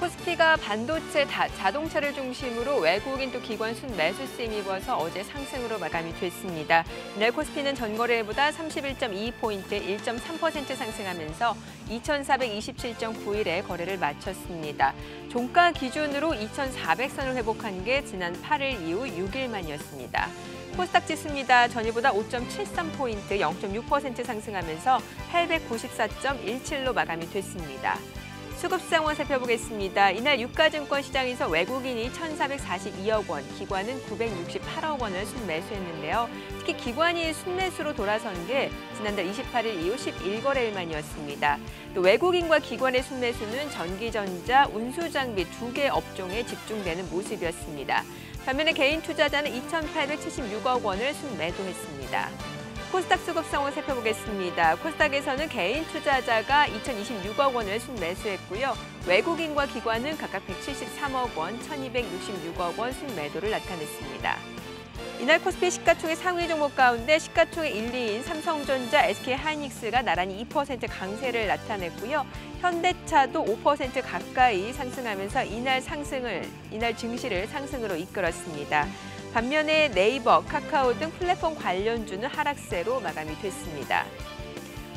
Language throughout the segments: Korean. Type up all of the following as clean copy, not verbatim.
코스피가 반도체, 자동차를 중심으로 외국인 또 기관 순매수 쓰임이 입어서 어제 상승으로 마감이 됐습니다. 이날 코스피는 전거래일보다 31.2포인트, 1.3% 상승하면서 2,427.91에 거래를 마쳤습니다. 종가 기준으로 2,400선을 회복한 게 지난 8일 이후 6일 만이었습니다. 코스닥 지수입니다. 전일보다 5.73포인트, 0.6% 상승하면서 894.17로 마감이 됐습니다. 수급 상황 살펴보겠습니다. 이날 유가증권 시장에서 외국인이 1,442억 원, 기관은 968억 원을 순매수했는데요. 특히 기관이 순매수로 돌아선 게 지난달 28일 이후 11거래일 만이었습니다. 또 외국인과 기관의 순매수는 전기전자, 운수장비 두 개 업종에 집중되는 모습이었습니다. 반면에 개인 투자자는 2,876억 원을 순매도했습니다. 코스닥 수급 상황 살펴보겠습니다. 코스닥에서는 개인 투자자가 2,026억 원을 순매수했고요. 외국인과 기관은 각각 173억 원, 1,266억 원 순매도를 나타냈습니다. 이날 코스피 시가총액 상위 종목 가운데 시가총액 1위인 삼성전자, SK하이닉스가 나란히 2% 강세를 나타냈고요. 현대차도 5% 가까이 상승하면서 이날 증시를 상승으로 이끌었습니다. 반면에 네이버, 카카오 등 플랫폼 관련주는 하락세로 마감이 됐습니다.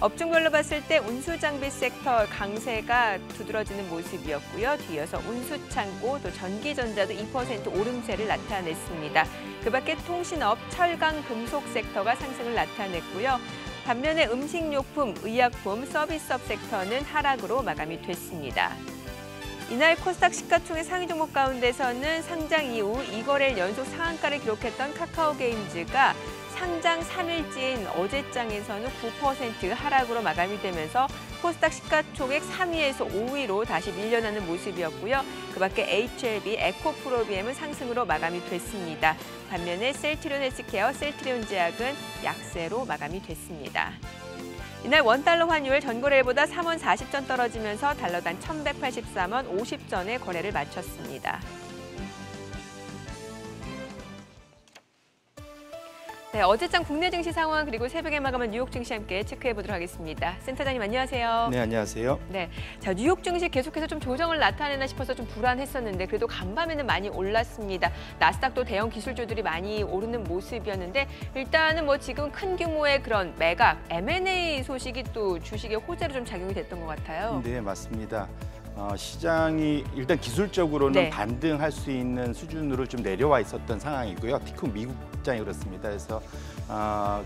업종별로 봤을 때 운수장비 섹터 강세가 두드러지는 모습이었고요. 뒤이어서 운수창고, 또 전기전자도 2% 오름세를 나타냈습니다. 그 밖에 통신업, 철강, 금속 섹터가 상승을 나타냈고요. 반면에 음식료품, 의약품, 서비스업 섹터는 하락으로 마감이 됐습니다. 이날 코스닥 시가총액 상위 종목 가운데서는 상장 이후 2거래일 연속 상한가를 기록했던 카카오게임즈가 상장 3일째인 어제장에서는 9% 하락으로 마감이 되면서 코스닥 시가총액 3위에서 5위로 다시 밀려나는 모습이었고요. 그 밖에 HLB, 에코프로비엠은 상승으로 마감이 됐습니다. 반면에 셀트리온 헬스케어, 셀트리온 제약은 약세로 마감이 됐습니다. 이날 원달러 환율 전거래일보다 3원 40전 떨어지면서 달러당 1,183원 50전에 거래를 마쳤습니다. 네, 어제장 국내 증시 상황 그리고 새벽에 마감한 뉴욕 증시 함께 체크해 보도록 하겠습니다. 센터장님 안녕하세요. 네, 안녕하세요. 네, 자 뉴욕 증시 계속해서 좀 조정을 나타내나 싶어서 좀 불안했었는데 그래도 간밤에는 많이 올랐습니다. 나스닥도 대형 기술주들이 많이 오르는 모습이었는데 일단은 뭐 지금 큰 규모의 그런 매각, M&A 소식이 또 주식의 호재로 좀 작용이 됐던 것 같아요. 네, 맞습니다. 시장이 일단 기술적으로는 네. 반등할 수 있는 수준으로 좀 내려와 있었던 상황이고요. 특히 미국 시장이 그렇습니다. 그래서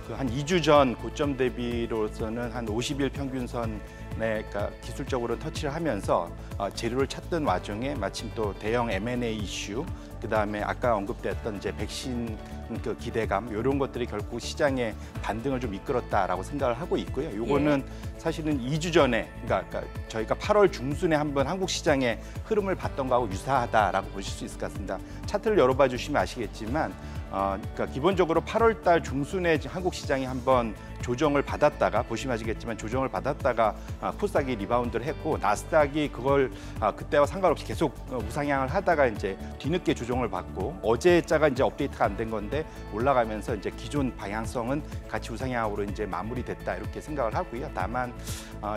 그 한 2주 전 고점 대비로서는 한 50일 평균선에 그러니까 기술적으로 터치를 하면서 재료를 찾던 와중에 마침 또 대형 M&A 이슈, 그다음에 아까 언급됐던 이제 백신 그 기대감 이런 것들이 결국 시장의 반등을 좀 이끌었다라고 생각을 하고 있고요. 요거는 사실은 2주 전에 그러니까 저희가 8월 중순에 한번 한국 시장의 흐름을 봤던 거하고 유사하다라고 보실 수 있을 것 같습니다. 차트를 열어봐 주시면 아시겠지만 그러니까 기본적으로 8월 달 중순에 한국 시장이 한번 조정을 받았다가 보시면 아시겠지만 조정을 받았다가 코스닥이 리바운드를 했고 나스닥이 그걸 그때와 상관없이 계속 우상향을 하다가 이제 뒤늦게 조정을 받고 어제자가 이제 업데이트가 안 된 건데 올라가면서 이제 기존 방향성은 같이 우상향으로 이제 마무리됐다 이렇게 생각을 하고요. 다만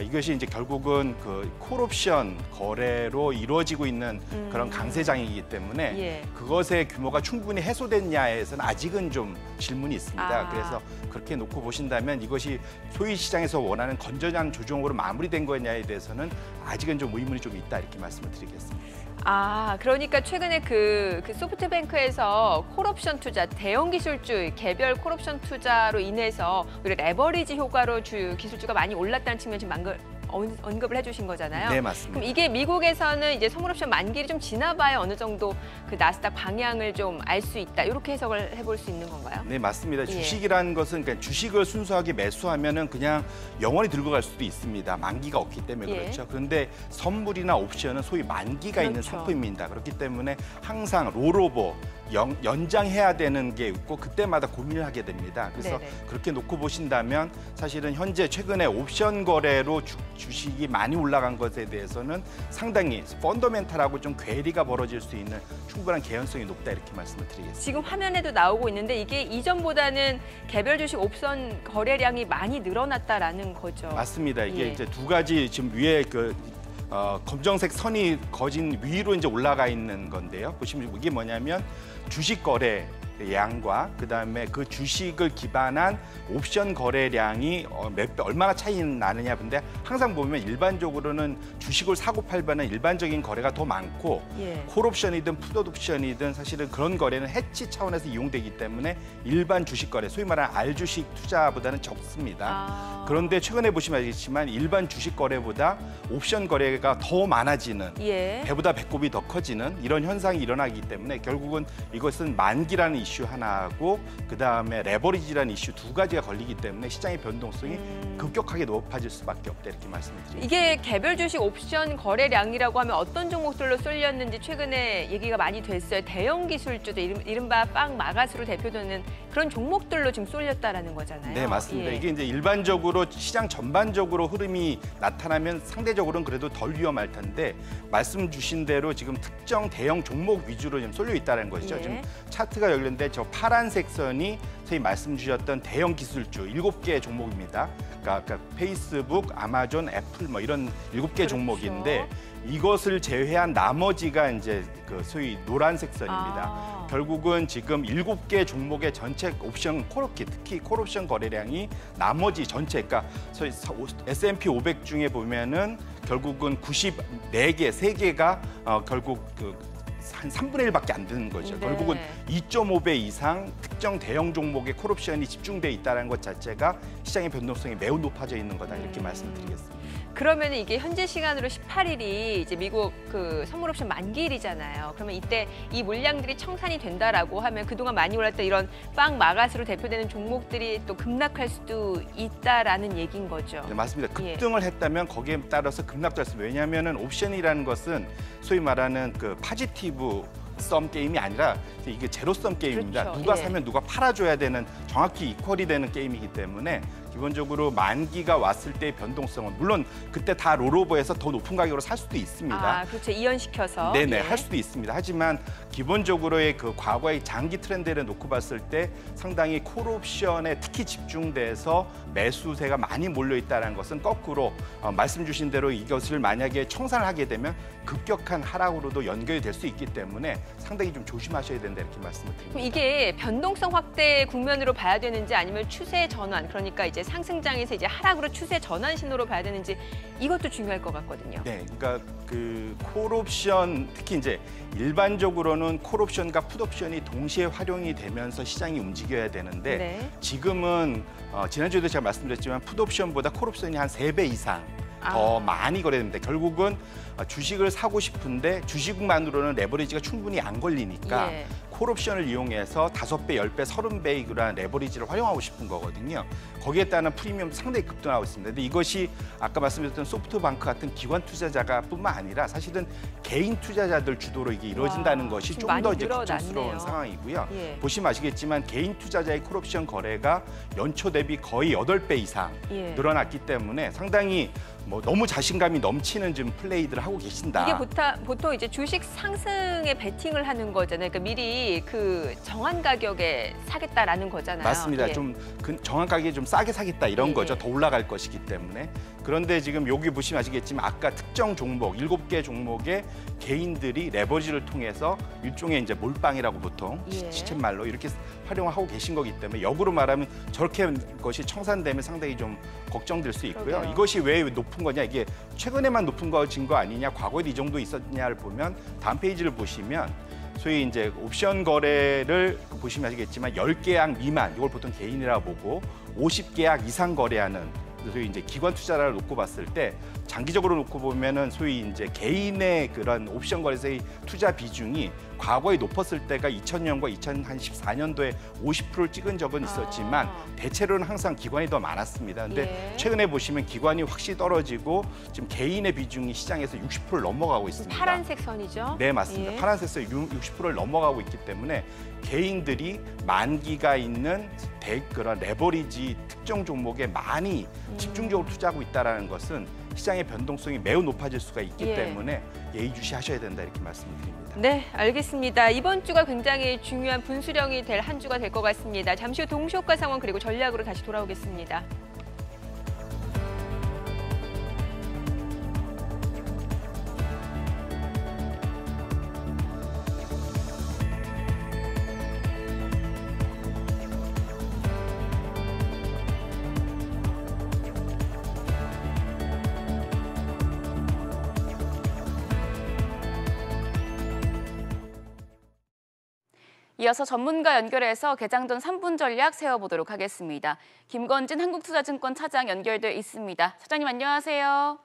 이것이 이제 결국은 그 콜옵션 거래로 이루어지고 있는 그런 강세장이기 때문에 그것의 규모가 충분히 해소됐냐에서는 아직은 좀 질문이 있습니다. 그래서 그렇게 놓고 보신다면 이것이 소위 시장에서 원하는 건전한 조정으로 마무리된 거냐에 대해서는 아직은 좀 의문이 좀 있다 이렇게 말씀을 드리겠습니다. 그러니까 최근에 그 소프트뱅크에서 콜옵션 투자, 대형 기술주 개별 콜옵션 투자로 인해서 우리 레버리지 효과로 기술주가 많이 올랐다는 측면이 지금 언급을 해주신 거잖아요. 네, 맞습니다. 그럼 이게 미국에서는 이제 선물옵션 만기를 좀 지나봐야 어느 정도 그 나스닥 방향을 좀 알 수 있다. 이렇게 해석을 해볼 수 있는 건가요? 네, 맞습니다. 주식이라는 것은 그러니까 주식을 순수하게 매수하면은 그냥 영원히 들고 갈 수도 있습니다. 만기가 없기 때문에 그렇죠. 그런데 선물이나 옵션은 소위 만기가 있는 상품입니다. 그렇기 때문에 항상 롤오버 연장해야 되는 게 있고 그때마다 고민을 하게 됩니다. 그래서 그렇게 놓고 보신다면 사실은 현재 최근에 옵션 거래로 주식이 많이 올라간 것에 대해서는 상당히 펀더멘탈하고 좀 괴리가 벌어질 수 있는 충분한 개연성이 높다 이렇게 말씀을 드리겠습니다. 지금 화면에도 나오고 있는데 이게 이전보다는 개별 주식 옵션 거래량이 많이 늘어났다라는 거죠. 맞습니다. 이게 이제 두 가지 지금 위에 검정색 선이 거진 위로 이제 올라가 있는 건데요. 보시면 이게 뭐냐면 주식 거래 양과 그다음에 그 주식을 기반한 옵션 거래량이 얼마나 차이 나느냐. 근데 항상 보면 일반적으로는 주식을 사고 팔면은 일반적인 거래가 더 많고 콜옵션이든 풋옵션이든 사실은 그런 거래는 해치 차원에서 이용되기 때문에 일반 주식 거래, 소위 말하는 R주식 투자보다는 적습니다. 그런데 최근에 보시면 알겠지만 일반 주식 거래보다 옵션 거래가 더 많아지는, 배보다 배꼽이 더 커지는 이런 현상이 일어나기 때문에 결국은 이것은 만기라는 이슈 하나하고 그다음에 레버리지라는 이슈 두 가지가 걸리기 때문에 시장의 변동성이 급격하게 높아질 수밖에 없다, 이렇게 말씀을 드립니다. 이게 개별 주식 옵션 거래량이라고 하면 어떤 종목들로 쏠렸는지 최근에 얘기가 많이 됐어요. 대형 기술주들, 이른바 빵 마가스로 대표되는 그런 종목들로 지금 쏠렸다라는 거잖아요. 네, 맞습니다. 이게 이제 일반적으로 시장 전반적으로 흐름이 나타나면 상대적으로는 그래도 덜 위험할 텐데 말씀 주신 대로 지금 특정 대형 종목 위주로 지금 쏠려 있다는 것이죠. 지금 차트가 열렸는데 저 파란색 선이 선생님 말씀 주셨던 대형 기술주 7개 종목입니다. 그러니까 페이스북, 아마존, 애플 뭐 이런 7개 종목인데 이것을 제외한 나머지가 이제 그 소위 노란색 선입니다. 결국은 지금 7개 종목의 전체 옵션 콜옵션, 특히 콜옵션 거래량이 나머지 전체, 그러니까 소위 S&P 500 중에 보면은 결국은 94개, 3개가 결국 한 3분의 1밖에 안 되는 거죠. 결국은 2.5배 이상 특정 대형 종목의 콜옵션이 집중돼 있다는 것 자체가 시장의 변동성이 매우 높아져 있는 거다, 이렇게 말씀드리겠습니다. 그러면 이게 현재 시간으로 18일이 이제 미국 그 선물 옵션 만기일이잖아요. 그러면 이때 이 물량들이 청산이 된다라고 하면 그동안 많이 올랐던 이런 빵 마가스로 대표되는 종목들이 또 급락할 수도 있다라는 얘기인 거죠. 네, 맞습니다. 급등을 했다면 거기에 따라서 급락도 했습니다. 왜냐하면 옵션이라는 것은 소위 말하는 그 파지티브 썸 게임이 아니라 이게 제로썸 게임입니다. 그렇죠. 누가 사면 누가 팔아줘야 되는, 정확히 이퀄이 되는 게임이기 때문에 기본적으로 만기가 왔을 때의 변동성은 물론 그때 다 롤오버해서 더 높은 가격으로 살 수도 있습니다. 그렇죠. 이연시켜서. 네네, 할 수도 있습니다. 하지만 기본적으로의 그 과거의 장기 트렌드를 놓고 봤을 때 상당히 콜옵션에 특히 집중돼서 매수세가 많이 몰려있다는 것은 거꾸로 말씀 주신 대로 이것을 만약에 청산을 하게 되면 급격한 하락으로도 연결이 될 수 있기 때문에 상당히 좀 조심하셔야 된다, 이렇게 말씀을 드립니다. 그럼 이게 변동성 확대 국면으로 봐야 되는지 아니면 추세 전환, 그러니까 이제 상승장에서 이제 하락으로 추세 전환 신호로 봐야 되는지 이것도 중요할 것 같거든요. 네, 그러니까 그 콜옵션, 특히 이제 일반적으로는 콜옵션과 풋옵션이 동시에 활용이 되면서 시장이 움직여야 되는데 지금은 지난주에도 제가 말씀드렸지만 풋옵션보다 콜옵션이 한 3배 이상 더 많이 거래됩니다. 결국은 주식을 사고 싶은데 주식만으로는 레버리지가 충분히 안 걸리니까 콜옵션을 이용해서 5배, 10배, 30배의 그런 레버리지를 활용하고 싶은 거거든요. 거기에 따른 프리미엄도 상당히 급등하고 있습니다. 근데 이것이 아까 말씀드렸던 소프트뱅크 같은 기관 투자자가 뿐만 아니라 사실은 개인 투자자들 주도로 이게 이루어진다는 것이 좀 더 이제 걱정스러운 상황이고요. 보시면 아시겠지만 개인 투자자의 콜옵션 거래가 연초 대비 거의 8배 이상 늘어났기 때문에 상당히 뭐 너무 자신감이 넘치는 좀 플레이들을 하고 계신다. 이게 보통 이제 주식 상승에 베팅을 하는 거잖아요. 그러니까 미리 그 정한 가격에 사겠다라는 거잖아요. 맞습니다. 좀 정한 가격에 좀 싸게 사겠다 이런 거죠. 더 올라갈 것이기 때문에. 그런데 지금 여기 보시면 아시겠지만 아까 특정 종목 7개 종목의 개인들이 레버리지를 통해서 일종의 이제 몰빵이라고 보통 시쳇말로 이렇게 활용하고 계신 거기 때문에 역으로 말하면 저렇게 것이 청산되면 상당히 좀 걱정될 수 있고요. 이것이 왜 높은 거냐, 이게 최근에만 높은 거진 거 아니냐, 과거에도 이 정도 있었냐를 보면 다음 페이지를 보시면 소위 이제 옵션 거래를 보시면 아시겠지만 10계약 미만, 이걸 보통 개인이라고 보고 50계약 이상 거래하는 소위 이제 기관 투자를 놓고 봤을 때 장기적으로 놓고 보면은 소위 이제 개인의 그런 옵션 거래세의 투자 비중이 과거에 높았을 때가 2000년과 2014년도에 50%를 찍은 적은 있었지만 대체로는 항상 기관이 더 많았습니다. 근데 최근에 보시면 기관이 확실히 떨어지고 지금 개인의 비중이 시장에서 60%를 넘어가고 있습니다. 파란색 선이죠? 네, 맞습니다. 파란색 선 60%를 넘어가고 있기 때문에 개인들이 만기가 있는 그런 레버리지 특정 종목에 많이 집중적으로 투자하고 있다는 것은 시장의 변동성이 매우 높아질 수가 있기 때문에 예의주시하셔야 된다, 이렇게 말씀드립니다. 네, 알겠습니다. 이번 주가 굉장히 중요한 분수령이 될 한 주가 될 것 같습니다. 잠시 후 동시효과 상황 그리고 전략으로 다시 돌아오겠습니다. 이어서 전문가 연결해서 개장 전 3분 전략 세워보도록 하겠습니다. 김건진 한국투자증권 차장 연결돼 있습니다. 차장님 안녕하세요.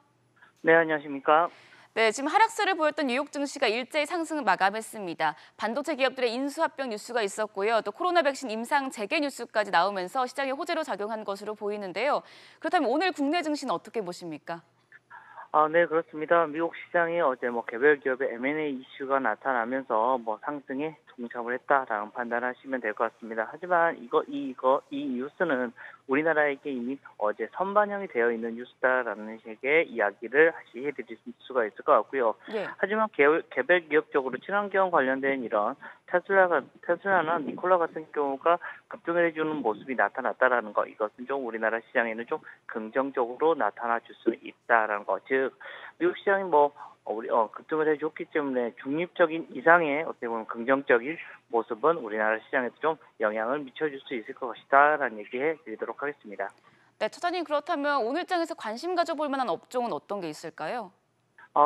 네, 안녕하십니까? 네, 지금 하락세를 보였던 뉴욕 증시가 일제히 상승을 마감했습니다. 반도체 기업들의 인수합병 뉴스가 있었고요. 또 코로나 백신 임상 재개 뉴스까지 나오면서 시장에 호재로 작용한 것으로 보이는데요. 그렇다면 오늘 국내 증시는 어떻게 보십니까? 네, 그렇습니다. 미국 시장이 어제 개별 기업의 M&A 이슈가 나타나면서 상승에 동참을 했다라는 판단하시면 될 것 같습니다. 하지만 이 뉴스는 우리나라에게 이미 어제 선반영이 되어 있는 뉴스다라는 식의 이야기를 다시 해드릴 수가 있을 것 같고요. 네. 하지만 개별 기업적으로 친환경 관련된 이런 테슬라나 니콜라 같은 경우가 급등해주는 모습이 나타났다라는 거, 이것은 좀 우리나라 시장에는 좀 긍정적으로 나타나 줄 수 있다라는 거. 즉 미국 시장이 급등을 해줬기 때문에 중립적인 이상의 어떻게 보면 긍정적인 모습은 우리나라 시장에도 좀 영향을 미쳐줄 수 있을 것이다라는 얘기해 드리도록 하겠습니다. 네, 차장님 그렇다면 오늘 장에서 관심 가져볼 만한 업종은 어떤 게 있을까요?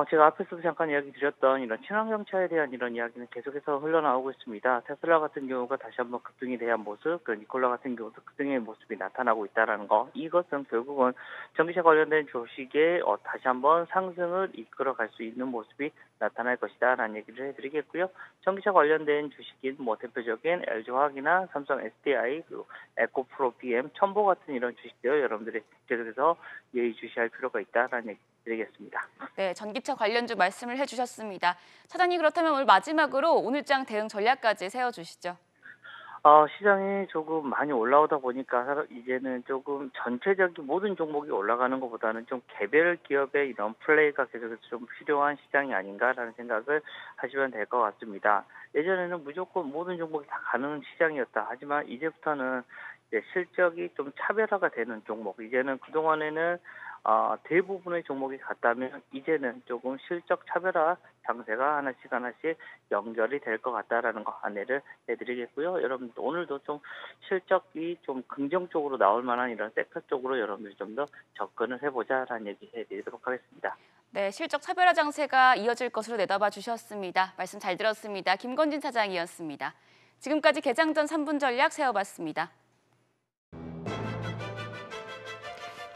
제가 앞에서도 잠깐 이야기 드렸던 이런 친환경차에 대한 이런 이야기는 계속해서 흘러나오고 있습니다. 테슬라 같은 경우가 다시 한번 급등에 대한 모습, 니콜라 같은 경우도 급등의 모습이 나타나고 있다는 거. 이것은 결국은 전기차 관련된 주식에 다시 한번 상승을 이끌어갈 수 있는 모습이 나타날 것이다라는 얘기를 해드리겠고요. 전기차 관련된 주식인 대표적인 LG화학이나 삼성 SDI, 그리고 에코프로 BM, 첨보 같은 이런 주식들 여러분들이 계속해서 예의주시할 필요가 있다라는 얘기 드리겠습니다. 네, 전기차 관련주 말씀을 해주셨습니다. 차장님 그렇다면 오늘 마지막으로 오늘장 대응 전략까지 세워주시죠. 시장이 조금 많이 올라오다 보니까 이제는 조금 전체적인 모든 종목이 올라가는 것보다는 좀 개별 기업의 이런 플레이가 계속해서 좀 필요한 시장이 아닌가라는 생각을 하시면 될 것 같습니다. 예전에는 무조건 모든 종목이 다 가는 시장이었다. 하지만 이제부터는 실적이 좀 차별화가 되는 종목. 이제는 그동안에는 대부분의 종목이 같다면 이제는 조금 실적 차별화 장세가 하나씩 연결이 될 것 같다라는 거 안내를 해드리겠고요. 여러분 오늘도 좀 실적이 좀 긍정적으로 나올 만한 이런 섹터 쪽으로 여러분들이 좀 더 접근을 해보자라는 얘기 해드리도록 하겠습니다. 네, 실적 차별화 장세가 이어질 것으로 내다봐 주셨습니다. 말씀 잘 들었습니다. 김건진 차장이었습니다. 지금까지 개장 전 3분 전략 세워봤습니다.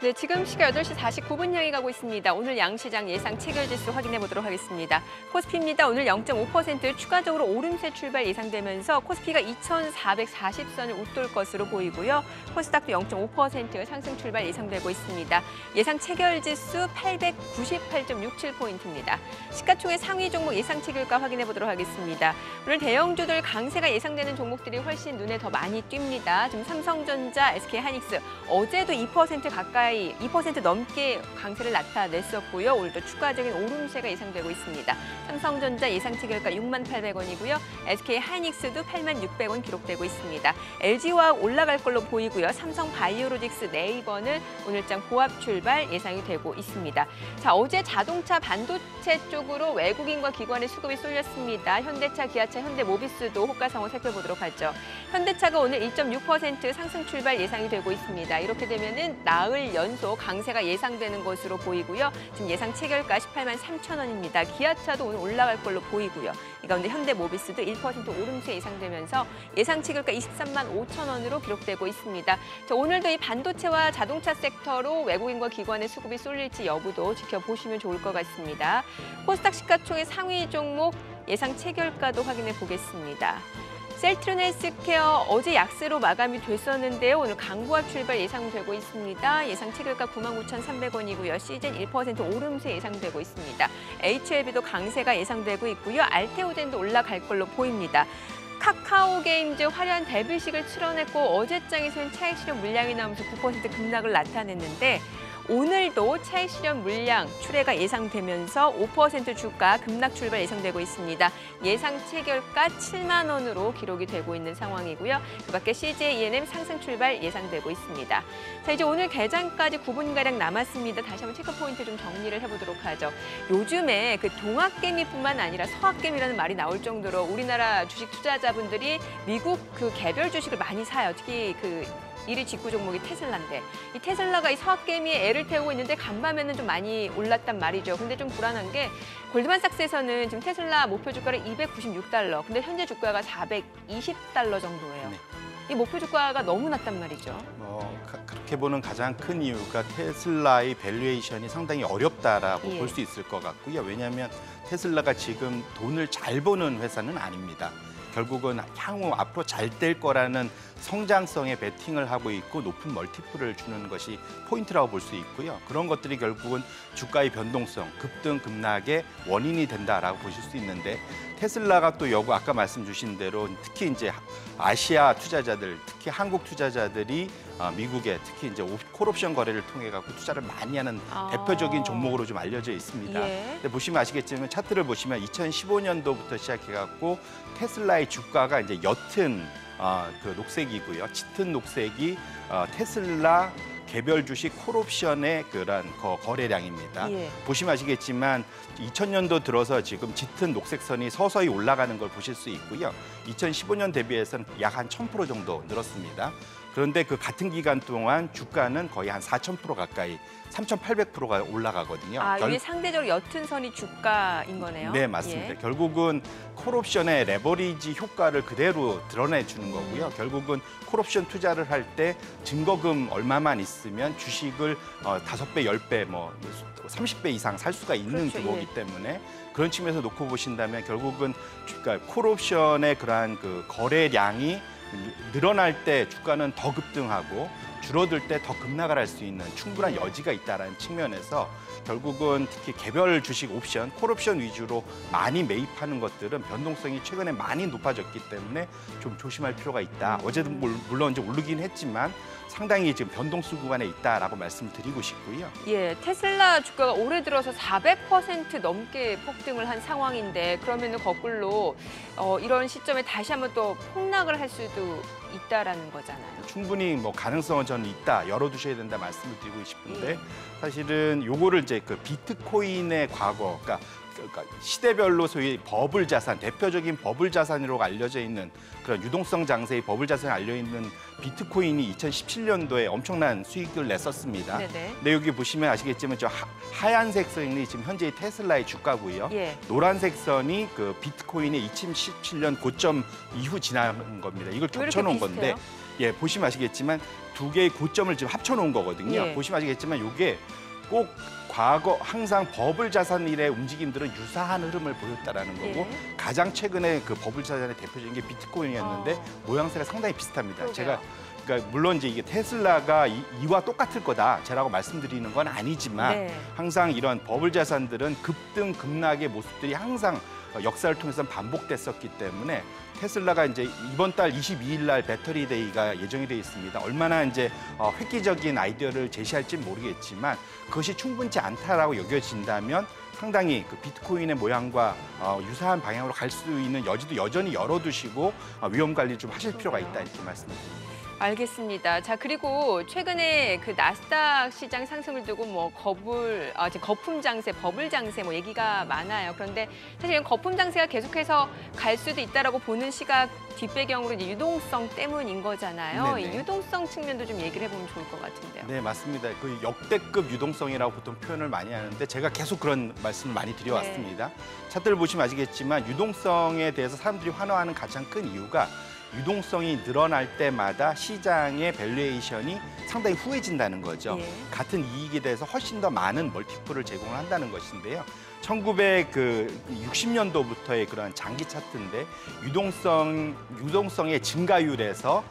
네, 지금 시각 8시 49분 향해 가고 있습니다. 오늘 양시장 예상 체결지수 확인해 보도록 하겠습니다. 코스피입니다. 오늘 0.5% 추가적으로 오름세 출발 예상되면서 코스피가 2,440선을 웃돌 것으로 보이고요. 코스닥도 0.5% 상승 출발 예상되고 있습니다. 예상 체결지수 898.67포인트입니다. 시가총액 상위 종목 예상 체결가 확인해 보도록 하겠습니다. 오늘 대형주들 강세가 예상되는 종목들이 훨씬 눈에 더 많이 띕니다. 지금 삼성전자, SK하이닉스 어제도 2% 가까이 2% 넘게 강세를 나타냈었고요. 오늘도 추가적인 오름세가 예상되고 있습니다. 삼성전자 예상 체결가 68,000원이고요. SK하이닉스도 86,600원 기록되고 있습니다. LG화학 올라갈 걸로 보이고요. 삼성바이오로직스, 네이버는 오늘장 보합 출발 예상이 되고 있습니다. 자, 어제 자동차 반도체 쪽으로 외국인과 기관의 수급이 쏠렸습니다. 현대차, 기아차, 현대모비스도 호가상황 살펴보도록 하죠. 현대차가 오늘 1.6% 상승 출발 예상이 되고 있습니다. 이렇게 되면은 나흘 연속 강세가 예상되는 것으로 보이고요. 지금 예상 체결가 183,000원입니다. 기아차도 오늘 올라갈 걸로 보이고요. 이 가운데 현대모비스도 1% 오름세 예상되면서 예상 체결가 235,000원으로 기록되고 있습니다. 자, 오늘도 이 반도체와 자동차 섹터로 외국인과 기관의 수급이 쏠릴지 여부도 지켜보시면 좋을 것 같습니다. 코스닥 시가총액 상위 종목 예상 체결가도 확인해 보겠습니다. 셀트리온 헬스케어 어제 약세로 마감이 됐었는데요. 오늘 강보합 출발 예상되고 있습니다. 예상 체결가 99,300원이고요. 시즌 1% 오름세 예상되고 있습니다. HLB도 강세가 예상되고 있고요. 알테오젠도 올라갈 걸로 보입니다. 카카오게임즈 화려한 데뷔식을 치러냈고 어제장에서는 차익 실현 물량이 나오면서 9% 급락을 나타냈는데 오늘도 차익 실현 물량 출회가 예상되면서 5% 주가 급락 출발 예상되고 있습니다. 예상 체결가 7만 원으로 기록이 되고 있는 상황이고요. 그밖에 CJ ENM 상승 출발 예상되고 있습니다. 자, 이제 오늘 개장까지 9분가량 남았습니다. 다시 한번 체크 포인트 좀 정리를 해보도록 하죠. 요즘에 그 동학개미뿐만 아니라 서학개미라는 말이 나올 정도로 우리나라 주식 투자자분들이 미국 그 개별 주식을 많이 사요. 특히 그 1위 직구 종목이 테슬라인데 이 테슬라가 이 서학개미에 애를 태우고 있는데 간밤에는 좀 많이 올랐단 말이죠. 근데 좀 불안한 게 골드만삭스에서는 지금 테슬라 목표 주가를 296달러, 근데 현재 주가가 420달러 정도예요. 네. 이 목표 주가가 너무 낮단 말이죠. 그렇게 보는 가장 큰 이유가 테슬라의 밸류에이션이 상당히 어렵다라고 예. 볼 수 있을 것 같고요. 왜냐하면 테슬라가 지금 돈을 잘 버는 회사는 아닙니다. 결국은 향후 앞으로 잘 될 거라는 성장성에 베팅을 하고 있고 높은 멀티플을 주는 것이 포인트라고 볼 수 있고요. 그런 것들이 결국은 주가의 변동성, 급등, 급락의 원인이 된다라고 보실 수 있는데 테슬라가 또 아까 말씀 주신 대로 특히 이제 아시아 투자자들, 특히 한국 투자자들이 미국에 특히 이제 콜옵션 거래를 통해 갖고 투자를 많이 하는 대표적인 종목으로 좀 알려져 있습니다. 예. 근데 보시면 아시겠지만 차트를 보시면 2015년도부터 시작해 갖고 테슬라의 주가가 이제 옅은 그 녹색이고요. 짙은 녹색이 테슬라 개별 주식 콜옵션의 그런 거래량입니다. 예. 보시면 아시겠지만 2000년도 들어서 지금 짙은 녹색 선이 서서히 올라가는 걸 보실 수 있고요. 2015년 대비해서는 약 한 1000% 정도 늘었습니다. 그런데 그 같은 기간 동안 주가는 거의 한 4000% 가까이 3800%가 올라가거든요. 이게 상대적으로 옅은 선이 주가인 거네요. 네, 맞습니다. 예. 결국은 콜옵션의 레버리지 효과를 그대로 드러내주는 거고요. 결국은 콜옵션 투자를 할 때 증거금 얼마만 있으면 주식을 5배, 10배, 30배 이상 살 수가 있는 그렇죠, 규모이기 예. 때문에 그런 측면에서 놓고 보신다면 결국은 콜옵션의 그러한 그 거래량이 늘어날 때 주가는 더 급등하고 줄어들 때 더 급락을 할 수 있는 충분한 여지가 있다는 측면에서 결국은 특히 개별 주식 옵션, 콜옵션 위주로 많이 매입하는 것들은 변동성이 최근에 많이 높아졌기 때문에 좀 조심할 필요가 있다. 어제도 물론 이제 오르긴 했지만 상당히 지금 변동수 구간에 있다라고 말씀을 드리고 싶고요. 예, 테슬라 주가가 올해 들어서 400% 넘게 폭등을 한 상황인데 그러면은 거꾸로 이런 시점에 다시 한번 또 폭락을 할 수도 있다라는 거잖아요. 충분히 가능성은 저는 있다, 열어두셔야 된다 말씀을 드리고 싶은데 예. 사실은 요거를 이제 그 비트코인의 과거, 그러니까 시대별로 소위 버블 자산, 대표적인 버블 자산으로 알려져 있는 그런 유동성 장세의 버블 자산에 알려있는 비트코인이 2017년도에 엄청난 수익을 냈었습니다. 네네. 근데 여기 보시면 아시겠지만 저 하얀색 선이 지금 현재 테슬라의 주가고요. 예. 노란색 선이 그 비트코인의 2017년 고점 이후 지난 겁니다. 이걸 왜 이렇게 겹쳐놓은 건데 비슷해요? 예, 보시면 아시겠지만 두 개의 고점을 지금 합쳐놓은 거거든요. 예. 보시면 아시겠지만 이게 꼭 과거 항상 버블 자산일의 움직임들은 유사한 흐름을 보였다라는 거고 예. 가장 최근에 그 버블 자산의 대표적인 게 비트코인이었는데 모양새가 상당히 비슷합니다. 그러게요. 제가 그러니까 물론 이제 이게 테슬라가 이와 똑같을 거다 제라고 말씀드리는 건 아니지만 네. 항상 이런 버블 자산들은 급등 급락의 모습들이 항상 역사를 통해서 반복됐었기 때문에 테슬라가 이제 이번 달 22일 날 배터리 데이가 예정이 되어 있습니다. 얼마나 이제 획기적인 아이디어를 제시할지는 모르겠지만 그것이 충분치 않다라고 여겨진다면 상당히 그 비트코인의 모양과 유사한 방향으로 갈 수 있는 여지도 여전히 열어두시고 위험 관리 좀 하실 필요가 있다 이렇게 말씀드립니다. 알겠습니다. 자, 그리고 최근에 그 나스닥 시장 상승을 두고 거품 장세, 버블 장세 얘기가 많아요. 그런데 사실 이런 거품 장세가 계속해서 갈 수도 있다라고 보는 시각 뒷배경으로 이제 유동성 때문인 거잖아요. 네네. 이 유동성 측면도 좀 얘기를 해보면 좋을 것 같은데요. 네, 맞습니다. 그 역대급 유동성이라고 보통 표현을 많이 하는데 제가 계속 그런 말씀을 많이 드려왔습니다. 차트를 보시면 아시겠지만 유동성에 대해서 사람들이 환호하는 가장 큰 이유가 유동성이 늘어날 때마다 시장의 밸류에이션이 상당히 후해진다는 거죠. 예. 같은 이익에 대해서 훨씬 더 많은 멀티플을 제공을 한다는 것인데요. 1960년도부터의 그런 장기 차트인데 유동성의 증가율에서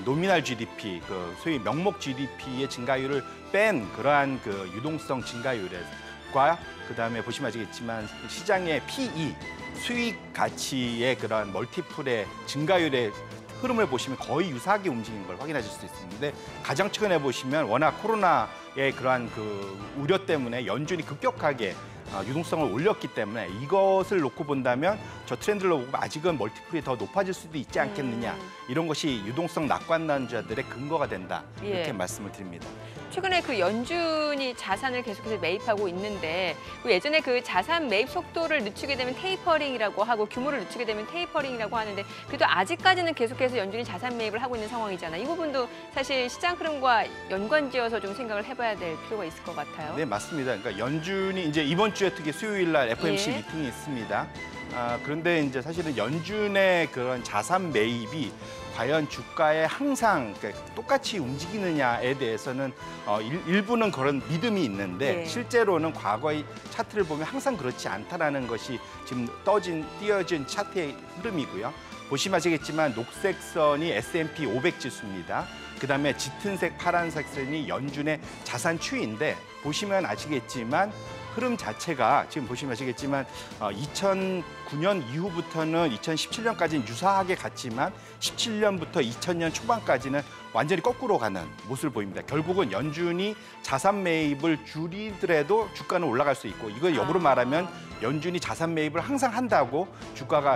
노미널 GDP, 그 소위 명목 GDP의 증가율을 뺀 그러한 그 유동성 증가율과 그다음에 보시면 아시겠지만 시장의 PE, 수익 가치의 그런 멀티플의 증가율의 흐름을 보시면 거의 유사하게 움직이는 걸 확인하실 수 있는데 가장 최근에 보시면 워낙 코로나의 그러한 그 우려 때문에 연준이 급격하게 유동성을 올렸기 때문에 이것을 놓고 본다면 저 트렌드를 보고 아직은 멀티플이 더 높아질 수도 있지 않겠느냐. 이런 것이 유동성 낙관론자들의 근거가 된다. 이렇게 예. 말씀을 드립니다. 최근에 그 연준이 자산을 계속해서 매입하고 있는데 예전에 그 자산 매입 속도를 늦추게 되면 테이퍼링이라고 하고 규모를 늦추게 되면 테이퍼링이라고 하는데 그래도 아직까지는 계속해서 연준이 자산 매입을 하고 있는 상황이잖아요. 이 부분도 사실 시장 흐름과 연관지어서 좀 생각을 해봐야 될 필요가 있을 것 같아요. 네, 맞습니다. 그러니까 연준이 이제 이번 주에 특히 수요일 날 FOMC 예. 미팅이 있습니다. 그런데 이제 사실은 연준의 그런 자산 매입이 과연 주가에 항상 똑같이 움직이느냐에 대해서는 일부는 그런 믿음이 있는데 예. 실제로는 과거의 차트를 보면 항상 그렇지 않다라는 것이 지금 띄어진 차트의 흐름이고요. 보시면 아시겠지만 녹색 선이 S&P 500 지수입니다. 그다음에 짙은색 파란색 선이 연준의 자산 추이인데 보시면 아시겠지만 흐름 자체가 지금 보시면 아시겠지만 2009년 이후부터는 2017년까지는 유사하게 갔지만 17년부터 2000년 초반까지는 완전히 거꾸로 가는 모습을 보입니다. 결국은 연준이 자산 매입을 줄이더라도 주가는 올라갈 수 있고 이걸 역으로 말하면 연준이 자산 매입을 항상 한다고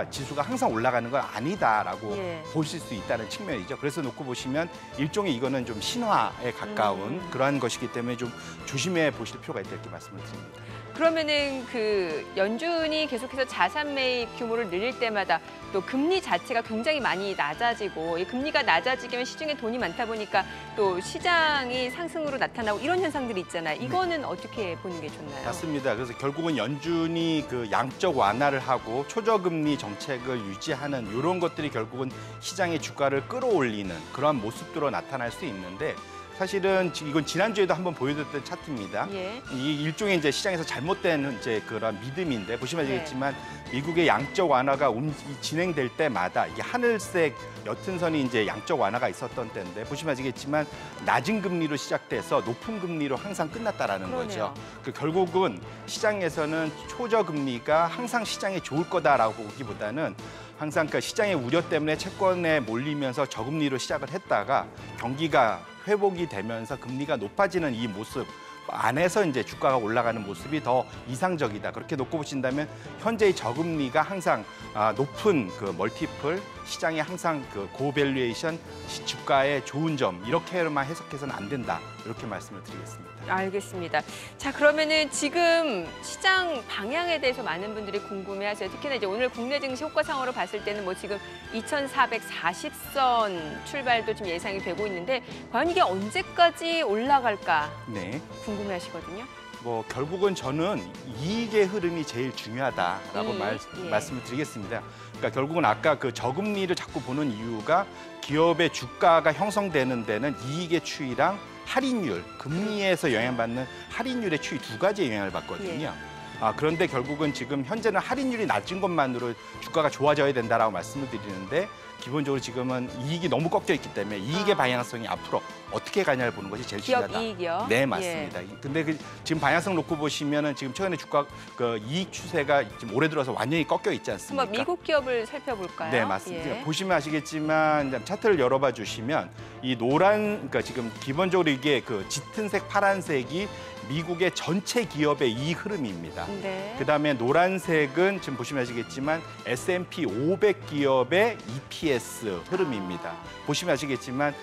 지수가 항상 올라가는 건 아니다라고 예. 보실 수 있다는 측면이죠. 그래서 놓고 보시면 일종의 이거는 좀 신화에 가까운 그러한 것이기 때문에 좀 조심해 보실 필요가 있다 이렇게 말씀을 드립니다. 그러면은 그 연준이 계속해서 자산 매입 규모를 늘릴 때마다 또 금리 자체가 굉장히 많이 낮아지고 이 금리가 낮아지면 시중에 돈이 많다 보니까 또 시장이 상승으로 나타나고 이런 현상들이 있잖아요. 이거는 어떻게 보는 게 좋나요? 맞습니다. 그래서 결국은 연준이 그 양적 완화를 하고 초저금리 정책을 유지하는 이런 것들이 결국은 시장의 주가를 끌어올리는 그러한 모습으로 나타날 수 있는데 사실은 이건 지난주에도 한번 보여드렸던 차트입니다. 예. 이 일종의 이제 시장에서 잘못된 이제 그런 믿음인데 보시면 네. 아시겠지만 미국의 양적 완화가 진행될 때마다 이게 하늘색 옅은 선이 이제 양적 완화가 있었던 때인데 보시면 아시겠지만 낮은 금리로 시작돼서 높은 금리로 항상 끝났다라는 그러네요. 거죠. 결국은 시장에서는 초저금리가 항상 시장에 좋을 거다라고 보기보다는 항상 그 시장의 우려 때문에 채권에 몰리면서 저금리로 시작을 했다가 경기가 회복이 되면서 금리가 높아지는 이 모습 안에서 이제 주가가 올라가는 모습이 더 이상적이다. 그렇게 놓고 보신다면 현재의 저금리가 항상 높은 그 멀티플 시장에 항상 그 고밸류에이션 주가의 좋은 점 이렇게만 해석해서는 안 된다. 이렇게 말씀을 드리겠습니다. 알겠습니다. 자, 그러면은 지금 시장 방향에 대해서 많은 분들이 궁금해하세요. 특히나 이제 오늘 국내 증시 효과상으로 봤을 때는 뭐 지금 2,440선 출발도 좀 예상이 되고 있는데 과연 이게 언제까지 올라갈까 네. 궁금해하시거든요. 뭐 결국은 저는 이익의 흐름이 제일 중요하다라고 예. 말씀을 드리겠습니다. 그러니까 결국은 아까 그 저금리를 자꾸 보는 이유가 기업의 주가가 형성되는 데는 이익의 추이랑 할인율, 금리에서 영향받는 할인율의 추이 두 가지의 영향을 받거든요. 그런데 결국은 지금 현재는 할인율이 낮은 것만으로 주가가 좋아져야 된다라고 말씀을 드리는데 기본적으로 지금은 이익이 너무 꺾여 있기 때문에 이익의 방향성이 앞으로 어떻게 가냐를 보는 것이 제일 기업 중요하다. 이익이요? 네, 맞습니다. 근데 지금 방향성 놓고 보시면은 지금 최근에 주가 그 이익 추세가 지금 올해 들어서 완전히 꺾여 있지 않습니까? 한번 미국 기업을 살펴볼까요? 네, 맞습니다. 예. 보시면 아시겠지만 차트를 열어봐 주시면 이 그러니까 지금 기본적으로 이게 그 짙은색 파란색이 미국의 전체 기업의 이익 흐름입니다. 네. 그다음에 노란색은 지금 보시면 아시겠지만 S&P 500 기업의 EPS 흐름입니다. 보시면 아시겠지만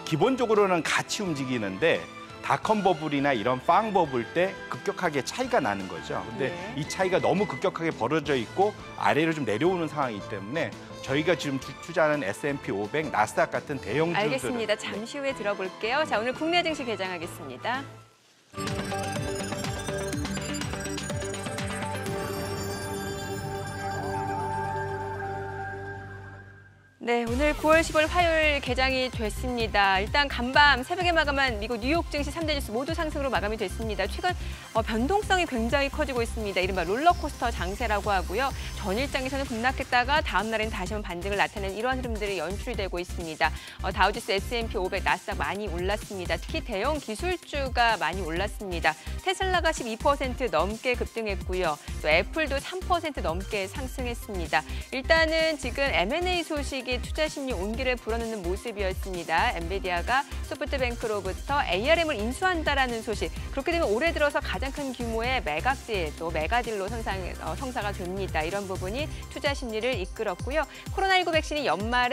기본적으로는 같이 움직이는데 닷컴 버블이나 이런 빵 버블 때 급격하게 차이가 나는 거죠. 근데 네. 이 차이가 너무 급격하게 벌어져 있고 아래로 좀 내려오는 상황이기 때문에 저희가 지금 투자하는 S&P 500, 나스닥 같은 대형주들 알겠습니다. 잠시 후에 들어볼게요. 자, 오늘 국내 증시 개장하겠습니다. 네, 오늘 9월 10일 화요일 개장이 됐습니다. 일단 간밤 새벽에 마감한 미국 뉴욕 증시 3대 지수 모두 상승으로 마감이 됐습니다. 최근 변동성이 굉장히 커지고 있습니다. 이른바 롤러코스터 장세라고 하고요. 전일장에서는 급락했다가 다음 날에는 다시 한번 반등을 나타내는 이러한 흐름들이 연출되고 있습니다. 다우지수, S&P 500, 나스닥 많이 올랐습니다. 특히 대형 기술주가 많이 올랐습니다. 테슬라가 12% 넘게 급등했고요. 또 애플도 3% 넘게 상승했습니다. 일단은 지금 M&A 소식이 주식이 투자 심리 온기를 불어넣는 모습이었습니다. 엔비디아가 소프트뱅크로부터 ARM을 인수한다라는 소식. 그렇게 되면 올해 들어서 가장 큰 규모의 매각질, 또 메가딜로 성사가 됩니다. 이런 부분이 투자 심리를 이끌었고요. 코로나19 백신이 연말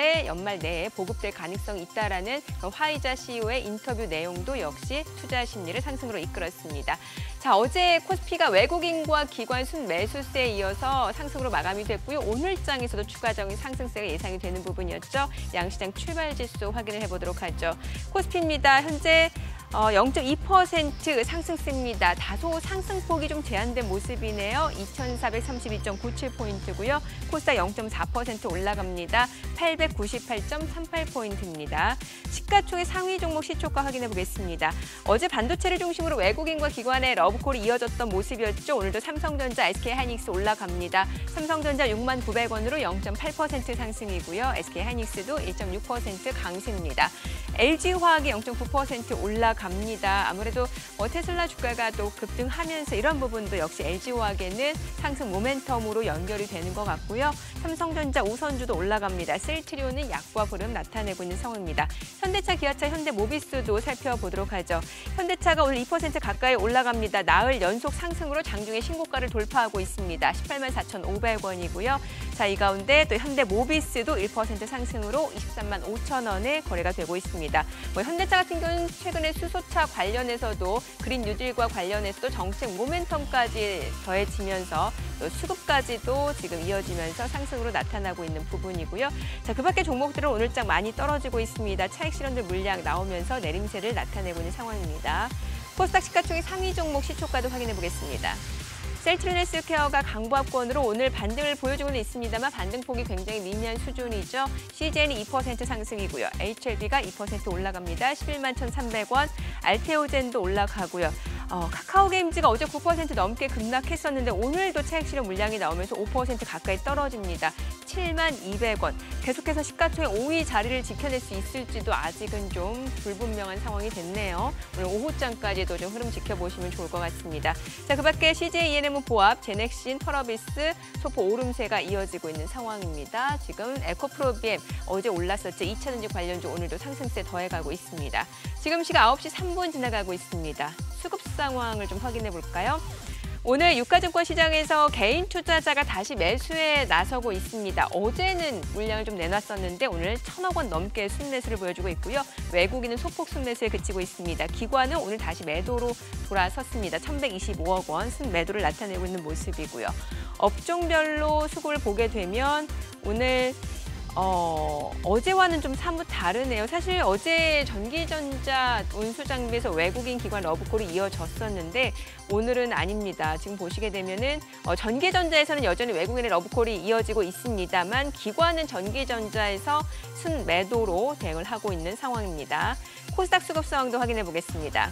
내에 보급될 가능성이 있다라는 화이자 CEO의 인터뷰 내용도 역시 투자 심리를 상승으로 이끌었습니다. 자, 어제 코스피가 외국인과 기관 순매수세에 이어서 상승으로 마감이 됐고요. 오늘장에서도 추가적인 상승세가 예상이 되는 부분이었죠. 양시장 출발 지수 확인을 해보도록 하죠. 코스피입니다. 현재 0.2% 상승세입니다. 다소 상승폭이 좀 제한된 모습이네요. 2,432.97포인트고요. 코스닥 0.4% 올라갑니다. 898.38포인트입니다. 시가총액 상위 종목 시초가 확인해 보겠습니다. 어제 반도체를 중심으로 외국인과 기관의 러브콜이 이어졌던 모습이었죠. 오늘도 삼성전자, SK하이닉스 올라갑니다. 삼성전자 69,900원으로 0.8% 상승이고요. SK하이닉스도 1.6% 강세입니다. LG화학이 0.9% 올라갑니다. 아무래도 테슬라 주가가 또 급등하면서 이런 부분도 역시 LG화학에는 상승 모멘텀으로 연결이 되는 것 같고요. 삼성전자 우선주도 올라갑니다. 셀트리온은 약과 흐름 나타내고 있는 상황입니다. 현대차, 기아차, 현대모비스도 살펴보도록 하죠. 현대차가 오늘 2% 가까이 올라갑니다. 나흘 연속 상승으로 장중에 신고가를 돌파하고 있습니다. 184,500원이고요. 자, 이 가운데 또 현대모비스도 1% 상승으로 235,000원에 거래가 되고 있습니다. 현대차 같은 경우는 최근에 수소차 관련해서도 그린 뉴딜과 관련해서도 정책 모멘텀까지 더해지면서 또 수급까지도 지금 이어지면서 상승으로 나타나고 있는 부분이고요. 자, 그 밖에 종목들은 오늘장 많이 떨어지고 있습니다. 차익 실현들 물량 나오면서 내림세를 나타내고 있는 상황입니다. 코스닥 시가총액 상위 종목 시초가도 확인해 보겠습니다. 셀트리온 헬스케어가 강보합권으로 오늘 반등을 보여주고는 있습니다만 반등폭이 굉장히 미미한 수준이죠. CJ는 2% 상승이고요. HLB가 2% 올라갑니다. 111,300원. 알테오젠도 올라가고요. 카카오게임즈가 어제 9% 넘게 급락했었는데 오늘도 차익 실현 물량이 나오면서 5% 가까이 떨어집니다. 72,200원. 계속해서 시가총액 5위 자리를 지켜낼 수 있을지도 아직은 좀 불분명한 상황이 됐네요. 오늘 오후장까지도 좀 흐름 지켜보시면 좋을 것 같습니다. 자, 그 밖에 CJ ENM은 보합, 제넥신, 펄어비스, 소포 오름세가 이어지고 있는 상황입니다. 지금 에코프로비엠 어제 올랐었죠. 2차전지 관련주 오늘도 상승세 더해가고 있습니다. 지금 시각 9시 3분 지나가고 있습니다. 수급 상황을 좀 확인해 볼까요? 오늘 유가증권 시장에서 개인 투자자가 다시 매수에 나서고 있습니다. 어제는 물량을 좀 내놨었는데 오늘 1,000억 원 넘게 순매수를 보여주고 있고요. 외국인은 소폭 순매수에 그치고 있습니다. 기관은 오늘 다시 매도로 돌아섰습니다. 1,125억 원 순매도를 나타내고 있는 모습이고요. 업종별로 수급을 보게 되면 오늘 어제와는 좀 사뭇 다르네요. 사실 어제 전기전자 운수장비에서 외국인 기관 러브콜이 이어졌었는데 오늘은 아닙니다. 지금 보시게 되면은 전기전자에서는 여전히 외국인의 러브콜이 이어지고 있습니다만 기관은 전기전자에서 순매도로 대응을 하고 있는 상황입니다. 코스닥 수급 상황도 확인해 보겠습니다.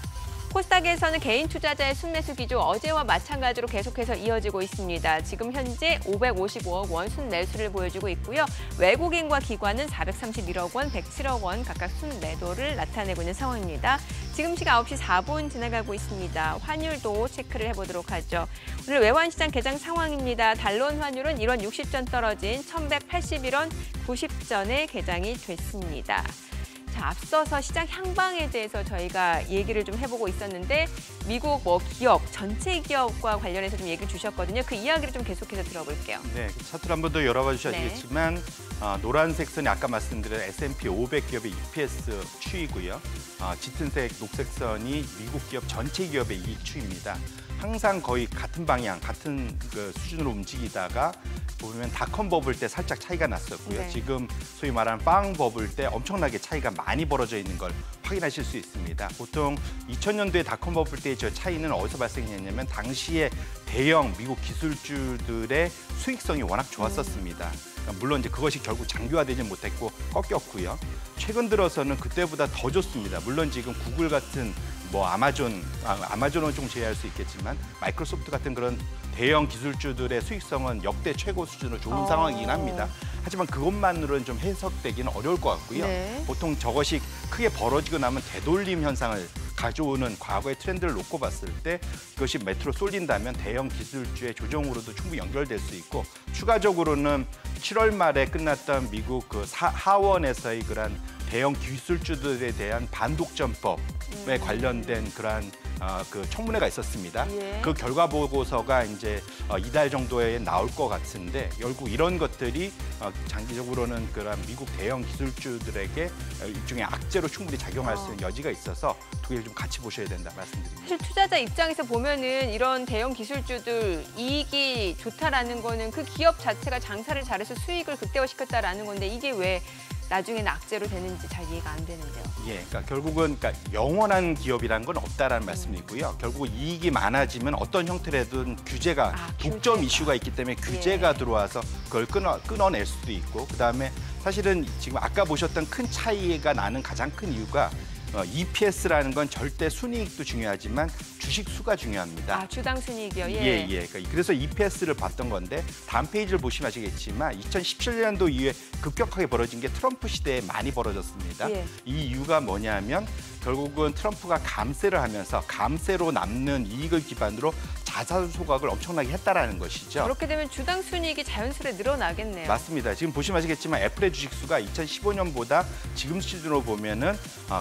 코스닥에서는 개인 투자자의 순매수 기조 어제와 마찬가지로 계속해서 이어지고 있습니다. 지금 현재 555억 원 순매수를 보여주고 있고요. 외국인과 기관은 431억 원, 107억 원 각각 순매도를 나타내고 있는 상황입니다. 지금 시각 9시 4분 지나가고 있습니다. 환율도 체크를 해보도록 하죠. 오늘 외환시장 개장 상황입니다. 달러원 환율은 1원 60전 떨어진 1,181원 90전에 개장이 됐습니다. 자, 앞서서 시장 향방에 대해서 저희가 얘기를 좀 해보고 있었는데 미국 기업, 전체 기업과 관련해서 좀 얘기를 주셨거든요. 그 이야기를 좀 계속해서 들어볼게요. 네, 차트를 한 번 더 열어봐 주셔야겠지만 노란색 선이 아까 말씀드린 S&P 500 기업의 EPS 추이고요. 짙은색 녹색 선이 미국 기업 전체 기업의 이익 추이입니다. 항상 거의 같은 방향, 같은 수준으로 움직이다가 보면 닷컴 버블 때 살짝 차이가 났었고요. 네. 지금 소위 말하는 빵 버블 때 엄청나게 차이가 많이 벌어져 있는 걸 확인하실 수 있습니다. 보통 2000년도에 닷컴 버블 때의 저 차이는 어디서 발생했냐면 당시에 대형 미국 기술주들의 수익성이 워낙 좋았었습니다. 물론 이제 그것이 결국 장기화되지 못했고 꺾였고요. 최근 들어서는 그때보다 더 좋습니다. 물론 지금 구글 같은 아마존은 좀 제외할 수 있겠지만 마이크로소프트 같은 그런 대형 기술주들의 수익성은 역대 최고 수준으로 좋은 상황이긴 합니다. 하지만 그것만으로는 좀 해석되기는 어려울 것 같고요. 네. 보통 저것이 크게 벌어지고 나면 되돌림 현상을 가져오는 과거의 트렌드를 놓고 봤을 때 그것이 매트로 쏠린다면 대형 기술주의 조정으로도 충분히 연결될 수 있고 추가적으로는 7월 말에 끝났던 미국 그 하원에서의 그런 대형 기술주들에 대한 반독점법에 관련된 그러한 그 청문회가 있었습니다. 예. 그 결과 보고서가 이제 이달 정도에 나올 것 같은데 결국 이런 것들이 장기적으로는 그런 미국 대형 기술주들에게 일종의 악재로 충분히 작용할 수 있는 여지가 있어서 두 개를 좀 같이 보셔야 된다 말씀드립니다. 사실 투자자 입장에서 보면은 이런 대형 기술주들 이익이 좋다라는 거는 그 기업 자체가 장사를 잘해서 수익을 극대화시켰다라는 건데 이게 왜 나중에는 악재로 되는지 잘 이해가 안 되는데요. 예, 그러니까 결국은 영원한 기업이라는 건 없다라는 말씀이고요. 결국 이익이 많아지면 어떤 형태로든 규제가 독점 이슈가 있기 때문에 규제가 들어와서 그걸 끊어낼 수도 있고 그다음에 사실은 지금 아까 보셨던 큰 차이가 나는 가장 큰 이유가 EPS라는 건 절대 순이익도 중요하지만 주식 수가 중요합니다. 주당 순이익이요? 예. 그래서 EPS를 봤던 건데 다음 페이지를 보시면 아시겠지만 2017년도 이후에 급격하게 벌어진 게 트럼프 시대에 많이 벌어졌습니다. 예. 이 이유가 뭐냐면 결국은 트럼프가 감세를 하면서 감세로 남는 이익을 기반으로 자산 소각을 엄청나게 했다라는 것이죠. 그렇게 되면 주당 순이익이 자연스레 늘어나겠네요. 맞습니다. 지금 보시면 아시겠지만 애플의 주식 수가 2015년보다 지금 수준으로 보면은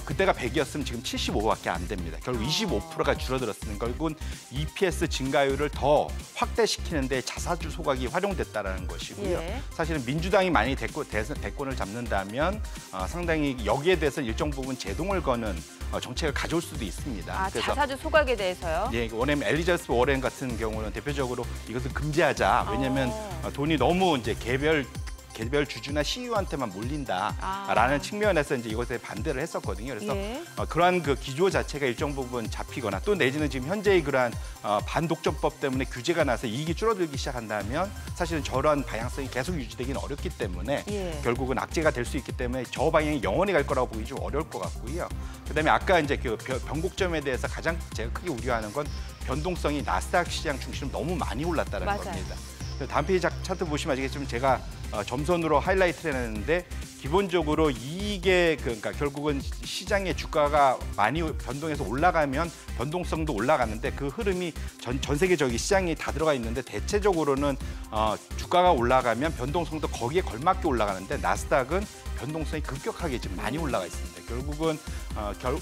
그때가 100이었으면 지금 75밖에 안 됩니다. 결국 25%가 줄어들었으니 결국은 EPS 증가율을 더 확대시키는데 자사주 소각이 활용됐다라는 것이고요. 예. 사실은 민주당이 많이 대권을 잡는다면 상당히 여기에 대해서 일정 부분 제동을 거는 정책을 가져올 수도 있습니다. 그래서 자사주 소각에 대해서요? 예, 왜냐하면 엘리자베스 워렌 같은 경우는 대표적으로 이것을 금지하자. 왜냐하면 돈이 너무 이제 개별 주주나 CEO한테만 몰린다라는 측면에서 이제 이것에 반대를 했었거든요. 그래서 그러한 그 기조 자체가 일정 부분 잡히거나 또 내지는 지금 현재의 그러한 반독점법 때문에 규제가 나서 이익이 줄어들기 시작한다면 사실은 저러한 방향성이 계속 유지되기는 어렵기 때문에 결국은 악재가 될 수 있기 때문에 저 방향이 영원히 갈 거라고 보기 좀 어려울 것 같고요. 그다음에 아까 이제 그 변곡점에 대해서 가장 제가 크게 우려하는 건 변동성이 나스닥 시장 중심으로 너무 많이 올랐다는 겁니다. 다음 페이지 차트 보시면 아시겠지만 제가 점선으로 하이라이트를 해놨는데 기본적으로 이익의 그러니까 결국은 시장의 주가가 많이 변동해서 올라가면 변동성도 올라가는데 그 흐름이 전 세계적인 시장이 다 들어가 있는데 대체적으로는 주가가 올라가면 변동성도 거기에 걸맞게 올라가는데 나스닥은 변동성이 급격하게 지금 많이 올라가 있습니다. 결국은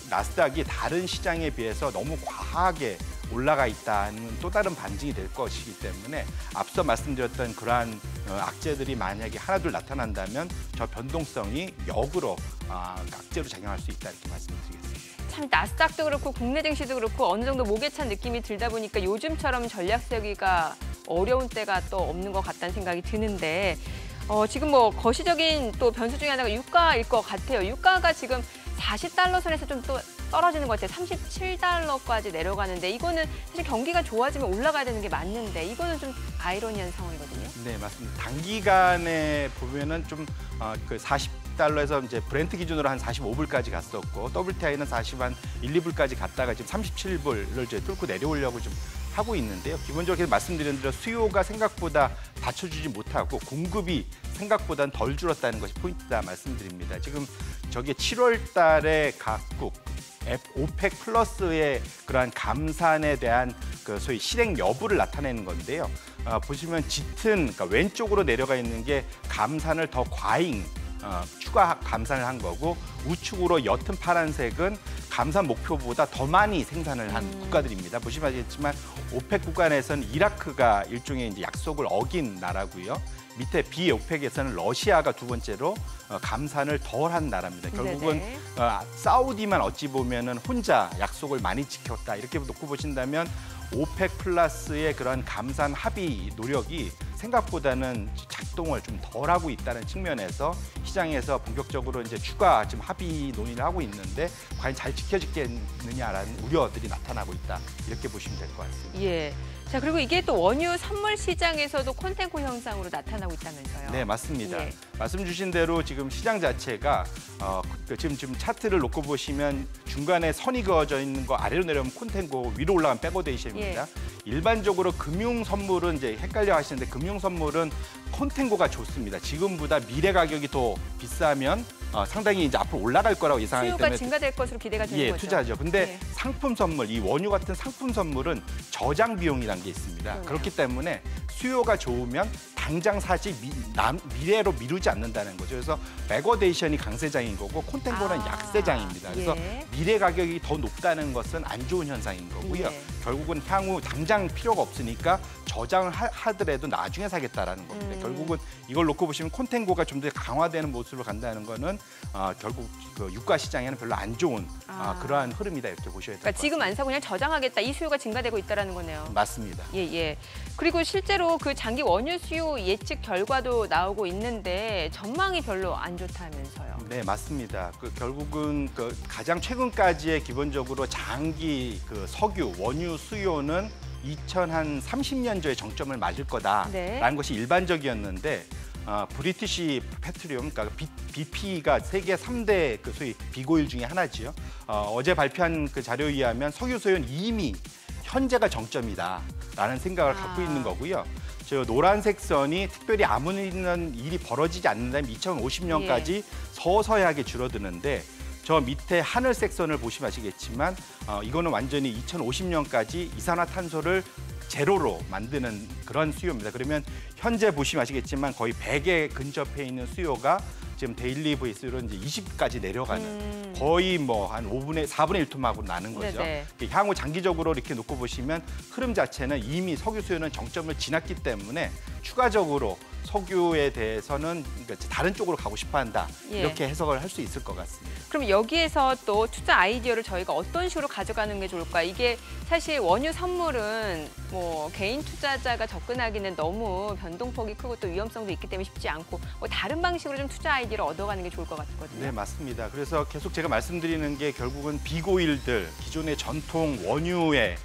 나스닥이 다른 시장에 비해서 너무 과하게 올라가 있다는 또 다른 반증이 될 것이기 때문에 앞서 말씀드렸던 그러한 악재들이 만약에 하나둘 나타난다면 저 변동성이 역으로 악재로 작용할 수 있다 이렇게 말씀드리겠습니다. 참 나스닥도 그렇고 국내 증시도 그렇고 어느 정도 목에 찬 느낌이 들다 보니까 요즘처럼 전략 세우기가 어려운 때가 또 없는 것 같다는 생각이 드는데 지금 뭐 거시적인 또 변수 중에 하나가 유가일 것 같아요. 유가가 지금 40달러 선에서 좀 또 떨어지는 것 같아요. 37달러까지 내려가는데 이거는 사실 경기가 좋아지면 올라가야 되는 게 맞는데 이거는 좀 아이러니한 상황이거든요. 네, 맞습니다. 단기간에 보면은 좀 그 40달러에서 이제 브렌트 기준으로 한 45불까지 갔었고 WTI는 40한 1, 2불까지 갔다가 지금 37불을 이제 뚫고 내려오려고 좀 하고 있는데요. 기본적으로 말씀드린 대로 수요가 생각보다 받쳐주지 못하고 공급이 생각보다는 덜 줄었다는 것이 포인트다 말씀드립니다. 지금 저게 7월 달에 각국 오펙 플러스의 그러한 감산에 대한 그 소위 실행 여부를 나타내는 건데요. 보시면 짙은 그러니까 왼쪽으로 내려가 있는 게 감산을 더 과잉 추가 감산을 한 거고 우측으로 옅은 파란색은 감산 목표보다 더 많이 생산을 한 국가들입니다. 보시면 아시겠지만 오펙 국가 내에서는 이라크가 일종의 이제 약속을 어긴 나라고요. 밑에 비오펙에서는 러시아가 두 번째로 감산을 덜한 나라입니다. 결국은 사우디만 어찌 보면은 혼자 약속을 많이 지켰다 이렇게 놓고 보신다면 오펙 플러스의 그런 감산 합의 노력이 생각보다는 작동을 좀 덜하고 있다는 측면에서 시장에서 본격적으로 이제 추가 지금 합의 논의를 하고 있는데 과연 잘 지켜지겠느냐라는 우려들이 나타나고 있다 이렇게 보시면 될 것 같습니다. 예. 자, 그리고 이게 또 원유 선물 시장에서도 콘텐코 현상으로 나타나고 있다면서요. 네, 맞습니다. 예. 말씀 주신 대로 지금 시장 자체가 지금 차트를 놓고 보시면 중간에 선이 그어져 있는 거 아래로 내려오면 콘텐고, 위로 올라가면 백오데이션입니다. 예. 일반적으로 금융 선물은 이제 헷갈려 하시는데 금융 선물은 콘텐고가 좋습니다. 지금보다 미래 가격이 더 비싸면 상당히 이제 앞으로 올라갈 거라고 예상하기 수요가 때문에 증가될 것으로 기대가 되는 거죠. 투자죠. 근데 예. 상품 선물, 이 원유 같은 상품 선물은 저장 비용이라는 게 있습니다. 그러네요. 그렇기 때문에 수요가 좋으면 당장 사지 미래로 미루지 않는다는 거죠. 그래서 백워데이션이 강세장인 거고 콘텐고는 약세장입니다. 그래서 예. 미래 가격이 더 높다는 것은 안 좋은 현상인 거고요. 예. 결국은 향후 당장 필요가 없으니까 저장을 하더라도 나중에 사겠다라는 겁니다. 결국은 이걸 놓고 보시면 콘텐고가 좀 더 강화되는 모습으로 간다는 거는 결국 그 유가 시장에는 별로 안 좋은 그러한 흐름이다 이렇게 보셔야 됩니다. 그러니까 지금 안 사고 그냥 저장하겠다, 이 수요가 증가되고 있다라는 거네요. 맞습니다. 예, 예. 그리고 실제로 그 장기 원유 수요 예측 결과도 나오고 있는데 전망이 별로 안 좋다면서요. 네, 맞습니다. 결국은 가장 최근까지의 기본적으로 장기 석유, 원유 수요는 2030년도에 정점을 맞을 거다라는 네. 것이 일반적이었는데 브리티시 페트리움, 그러니까 BP가 세계 3대 소위 비고일 중에 하나지요. 어제 발표한 그 자료에 의하면 석유 수요는 이미 현재가 정점이다라는 생각을 갖고 있는 거고요. 저 노란색 선이 특별히 아무런 일이 벌어지지 않는다면 2050년까지 서서하게 줄어드는데 저 밑에 하늘색 선을 보시면 아시겠지만 이거는 완전히 2050년까지 이산화탄소를 제로로 만드는 그런 수요입니다. 그러면 현재 보시면 아시겠지만 거의 100에 근접해 있는 수요가 지금 데일리 베이스로 이제 20까지 내려가는 거의 뭐 한 4분의 1토막으로 나는 거죠. 네네. 향후 장기적으로 이렇게 놓고 보시면 흐름 자체는 이미 석유 수요는 정점을 지났기 때문에 추가적으로 석유에 대해서는 그러니까 다른 쪽으로 가고 싶어 한다. 예. 이렇게 해석을 할 수 있을 것 같습니다. 그럼 여기에서 또 투자 아이디어를 저희가 어떤 식으로 가져가는 게 좋을까? 이게 사실 원유 선물은 뭐 개인 투자자가 접근하기는 너무 변동폭이 크고 또 위험성도 있기 때문에 쉽지 않고 뭐 다른 방식으로 좀 투자 아이디어를 얻어가는 게 좋을 것 같거든요. 네, 맞습니다. 그래서 계속 제가 말씀드리는 게 결국은 비고일들, 기존의 전통 원유의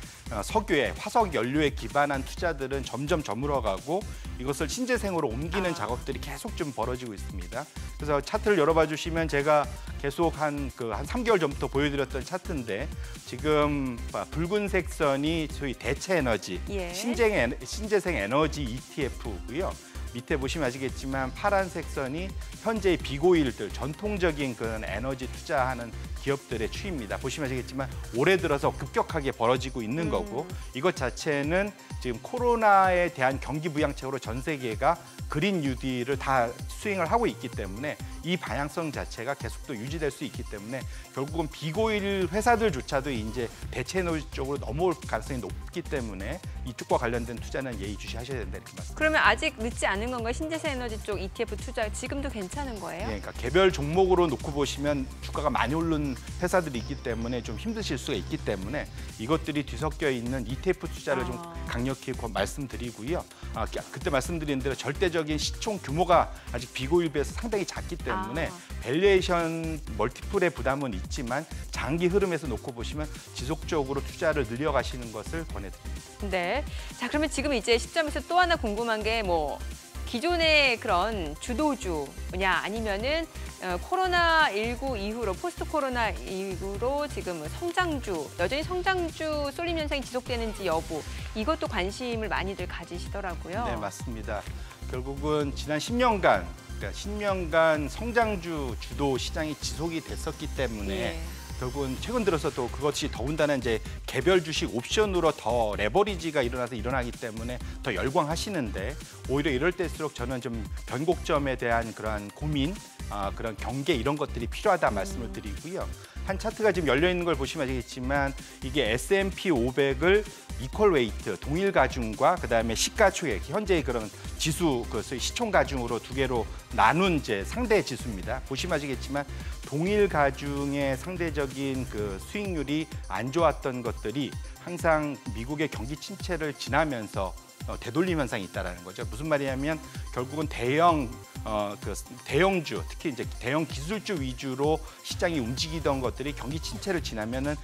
석유에 화석 연료에 기반한 투자들은 점점 저물어가고 이것을 신재생으로 옮기는 작업들이 계속 좀 벌어지고 있습니다. 그래서 차트를 열어봐 주시면 제가 계속 한 3개월 전부터 보여드렸던 차트인데 지금 붉은색 선이 소위 대체 에너지, 예. 신재생 에너지 ETF고요. 밑에 보시면 아시겠지만 파란색 선이 현재의 비고일들, 전통적인 그런 에너지 투자하는 기업들의 추이입니다. 보시면 아시겠지만 올해 들어서 급격하게 벌어지고 있는 거고 이것 자체는 지금 코로나에 대한 경기 부양책으로 전 세계가 그린 뉴딜을 다 수행을 하고 있기 때문에 이 방향성 자체가 계속 또 유지될 수 있기 때문에 결국은 비고일 회사들조차도 이제 대체 에너지 쪽으로 넘어올 가능성이 높기 때문에 이쪽과 관련된 투자는 예의주시하셔야 된다 이렇게 말씀드립니다. 그러면 아직 늦지 않은 건가요? 신재생 에너지 쪽 ETF 투자 지금도 괜찮은 거예요? 네, 그러니까 개별 종목으로 놓고 보시면 주가가 많이 오른 회사들이 있기 때문에 좀 힘드실 수가 있기 때문에 이것들이 뒤섞여 있는 ETF 투자를 좀 강력히 말씀드리고요. 그때 말씀드린 대로 절대적인 시총 규모가 아직 비고일 비해서 상당히 작기 때문에 밸류에이션 멀티플의 부담은 있지만 장기 흐름에서 놓고 보시면 지속적으로 투자를 늘려가시는 것을 권해드립니다. 네. 자, 그러면 지금 이제 시점에서 또 하나 궁금한 게 뭐 기존의 그런 주도주냐 아니면은 코로나19 이후로 포스트 코로나 이후로 지금 성장주, 여전히 성장주 쏠림 현상이 지속되는지 여부 이것도 관심을 많이들 가지시더라고요. 네, 맞습니다. 결국은 지난 10년간 그러니까 10년간 성장주 주도 시장이 지속이 됐었기 때문에 예. 결국은 최근 들어서 또 그것이 더군다나 이제 개별 주식 옵션으로 더 레버리지가 일어나기 때문에 더 열광하시는데 오히려 이럴 때일수록 저는 좀 변곡점에 대한 그러한 고민, 그런 경계 이런 것들이 필요하다 말씀을 드리고요. 한 차트가 지금 열려 있는 걸 보시면 아시겠지만 이게 S&P 500을 이퀄 웨이트, 동일 가중과 그다음에 시가총액, 현재의 그런 지수, 시총 가중으로 두 개로 나눈 이제 상대 지수입니다. 보시면 아시겠지만 동일 가중의 상대적인 그 수익률이 안 좋았던 것들이 항상 미국의 경기 침체를 지나면서 되돌림 현상이 있다라는 거죠. 무슨 말이냐면 결국은 대형 그 대형주, 특히 이제 대형 기술주 위주로 시장이 움직이던 것들이 경기 침체를 지나면은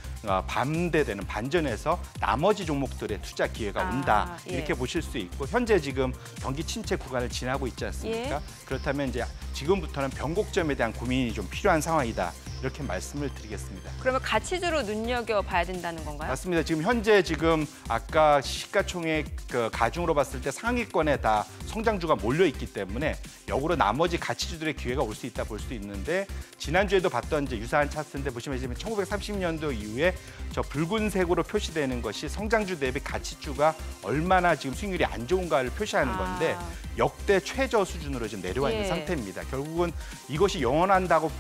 반대되는 반전해서 나머지 종목들의 투자 기회가 온다 예. 이렇게 보실 수 있고 현재 지금 경기 침체 구간을 지나고 있지 않습니까? 예. 그렇다면 이제 지금부터는 변곡점에 대한 고민이 좀 필요한 상황이다. 이렇게 말씀을 드리겠습니다. 그러면 가치주로 눈여겨봐야 된다는 건가요? 맞습니다. 지금 현재 아까 시가총액 그 가중으로 봤을 때 상위권에 다 성장주가 몰려 있기 때문에 역으로 나머지 가치주들의 기회가 올 수 있다 볼 수 있는데 지난주에도 봤던 이제 유사한 차트인데 보시면 1930년도 이후에 저 붉은색으로 표시되는 것이 성장주 대비 가치주가 얼마나 지금 수익률이 안 좋은가를 표시하는 건데 역대 최저 수준으로 지금 내려와 있는 예. 상태입니다. 결국은 이것이 영원한다고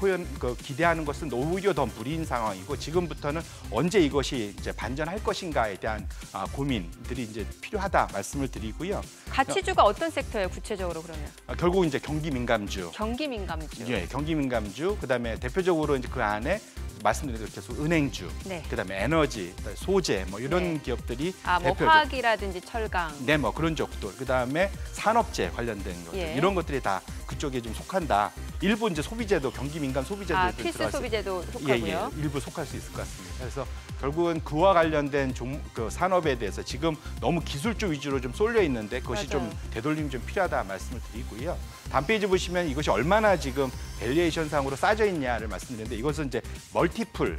기대하는 것은 오히려 더 무리인 상황이고 지금부터는 언제 이것이 이제 반전할 것인가에 대한 고민들이 이제 필요하다 말씀을 드리고요. 가치주가 어떤 섹터예요, 구체적으로 그러면? 결국 이제 경기 민감주. 경기 민감주. 예, 경기 민감주. 그다음에 대표적으로 이제 그 안에 말씀드린 대로 계속 은행주, 네. 그다음에 에너지, 소재 뭐 이런 네. 기업들이 뭐 대표적. 화학이라든지 철강. 네, 뭐 그런 쪽들. 그다음에 산업재 관련된 것들. 예. 이런 것들이 다 그쪽에 좀 속한다. 일부 이제 소비재도 경기 민감 소비재도 필수 소비재도 속하고요. 예, 일부 속할 수 있을 것 같습니다. 그래서 결국은 그와 관련된 그 산업에 대해서 지금 너무 기술주 위주로 좀 쏠려 있는데 그것이 맞아요. 좀 되돌림이 좀 필요하다 말씀을 드리고요. 다음 페이지 보시면 이것이 얼마나 지금 밸류에이션 상으로 싸져 있냐를 말씀드리는데 이것은 이제 멀티플,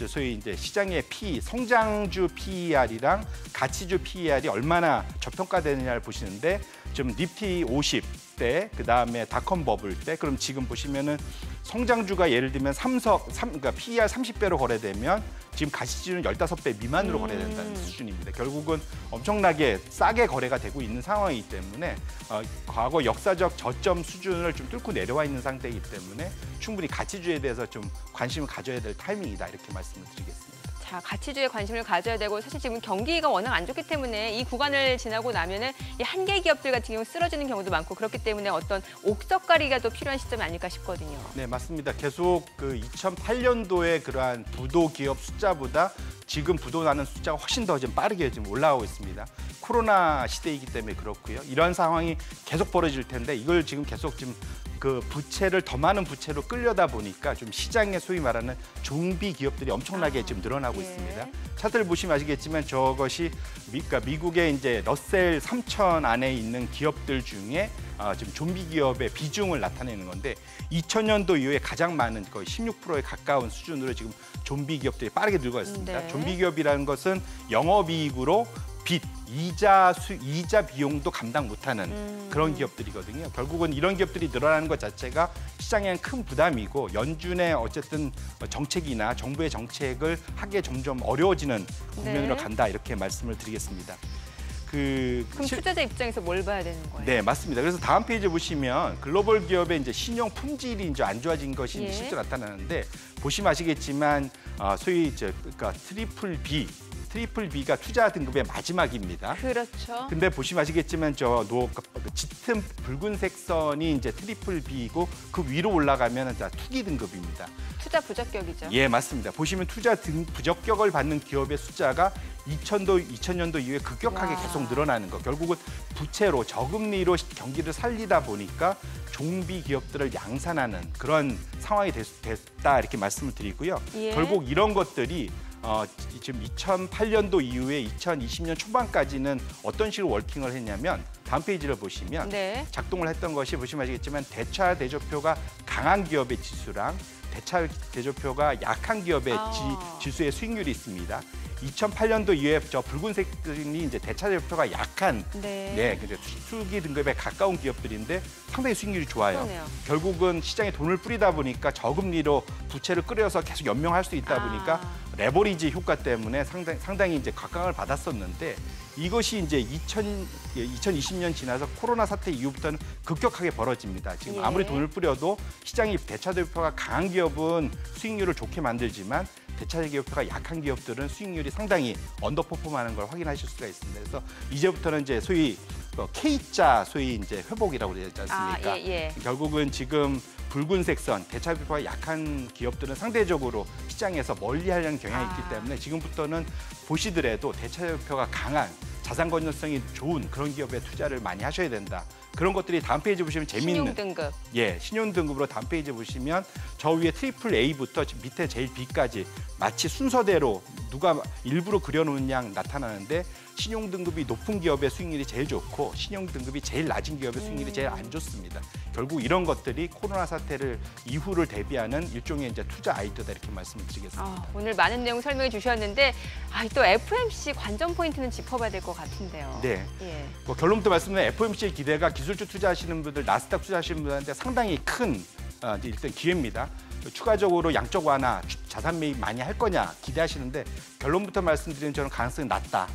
소위 이제 시장의 PE, 성장주 PER이랑 가치주 PER이 얼마나 저평가되느냐를 보시는데 좀 니프티 50대, 그다음에 닷컴 버블 때, 그럼 지금 보시면은 성장주가 예를 들면 그러니까 PER 30배로 거래되면 지금 가치주는 15배 미만으로 거래된다는 수준입니다. 결국은 엄청나게 싸게 거래가 되고 있는 상황이기 때문에 과거 역사적 저점 수준을 좀 뚫고 내려와 있는 상태이기 때문에 충분히 가치주에 대해서 좀 관심을 가져야 될 타이밍이다 이렇게 말씀을 드리겠습니다. 자, 가치주에 관심을 가져야 되고 사실 지금 경기가 워낙 안 좋기 때문에 이 구간을 지나고 나면은 이 한계 기업들 같은 경우 쓰러지는 경우도 많고 그렇기 때문에 어떤 옥석가리가 또 필요한 시점이 아닐까 싶거든요. 네, 맞습니다. 계속 그 2008년도에 그러한 부도 기업 숫자보다 지금 부도 나는 숫자가 훨씬 더 좀 빠르게 지금 올라가고 있습니다. 코로나 시대이기 때문에 그렇고요. 이런 상황이 계속 벌어질 텐데 이걸 지금 계속 지금 그 부채를 더 많은 부채로 끌려다 보니까 좀 시장에 소위 말하는 좀비 기업들이 엄청나게 지금 늘어나고 예. 있습니다. 차트를 보시면 아시겠지만 저것이 그러니까 미국의 이제 러셀 3000 안에 있는 기업들 중에 지금 좀비 기업의 비중을 나타내는 건데 2000년도 이후에 가장 많은 거의 16%에 가까운 수준으로 지금 좀비 기업들이 빠르게 늘고 있습니다. 네. 좀비 기업이라는 것은 영업이익으로 빚, 이자 비용도 감당 못하는 그런 기업들이거든요. 결국은 이런 기업들이 늘어나는 것 자체가 시장에는 큰 부담이고 연준의 어쨌든 정책이나 정부의 정책을 하기에 점점 어려워지는 국면으로 네. 간다 이렇게 말씀을 드리겠습니다. 그럼 투자자 입장에서 뭘 봐야 되는 거예요? 네, 맞습니다. 그래서 다음 페이지 보시면 글로벌 기업의 이제 신용 품질이 이제 안 좋아진 것이 예. 실제로 나타나는데 보시면 아시겠지만 소위 이제 그러니까 트리플 B가 투자 등급의 마지막입니다. 그렇죠. 근데 보시면 아시겠지만 짙은 붉은색 선이 이제 트리플 B이고 그 위로 올라가면 투기 등급입니다. 투자 부적격이죠. 예, 맞습니다. 보시면 투자 부적격을 받는 기업의 숫자가 2000년도 이후에 급격하게 와. 계속 늘어나는 거. 결국은 부채로 저금리로 경기를 살리다 보니까 좀비 기업들을 양산하는 그런 상황이 됐다 이렇게 말씀을 드리고요. 예. 결국 이런 것들이 지금 2008년도 이후에 2020년 초반까지는 어떤 식으로 워킹을 했냐면 다음 페이지를 보시면 네. 작동을 했던 것이 보시면 아시겠지만 대차 대조표가 강한 기업의 지수랑 대차 대조표가 약한 기업의 지수의 수익률이 있습니다. 2008년도 이후에 저 붉은색이 이제 대차 대조표가 약한 네. 투기 등급에 가까운 기업들인데 상당히 수익률이 좋아요. 그러네요. 결국은 시장에 돈을 뿌리다 보니까 저금리로 부채를 끌어서 계속 연명할 수 있다 보니까 레버리지 효과 때문에 상당히 이제 각광을 받았었는데 이것이 이제 2020년 지나서 코로나 사태 이후부터는 급격하게 벌어집니다. 지금 예. 아무리 돈을 뿌려도 시장이 대차 대조표가 강한 기업은 수익률을 좋게 만들지만 대차 대조표가 약한 기업들은 수익률이 상당히 언더퍼폼하는 걸 확인하실 수가 있습니다. 그래서 이제부터는 이제 소위 K자 소위 이제 회복이라고 그러지 않습니까? 예. 결국은 지금 붉은색 선, 대차 대조표가 약한 기업들은 상대적으로 시장에서 멀리하려는 경향이 있기 때문에 지금부터는 보시더라도 대차 대조표가 강한 자산 건전성이 좋은 그런 기업에 투자를 많이 하셔야 된다. 그런 것들이 다음 페이지 보시면 재미있는 신용등급. 예, 신용등급으로 다음 페이지 보시면 저 위에 트리플 A부터 밑에 제일 B까지 마치 순서대로 누가 일부러 그려놓은 양 나타나는데 신용등급이 높은 기업의 수익률이 제일 좋고 신용등급이 제일 낮은 기업의 수익률이 제일 안 좋습니다. 결국 이런 것들이 코로나 사태를 이후를 대비하는 일종의 이제 투자 아이디어다 이렇게 말씀을 드리겠습니다. 오늘 많은 내용 설명해 주셨는데 또 FOMC 관전 포인트는 짚어봐야 될 것 같은데요. 네. 예. 뭐 결론부터 말씀드리면 FOMC의 기대가 기술주 투자하시는 분들, 나스닥 투자하시는 분들한테 상당히 큰 일단 기회입니다. 추가적으로 양적 완화, 자산 매입 많이 할 거냐 기대하시는데 결론부터 말씀드리면 저는 가능성이 낮다.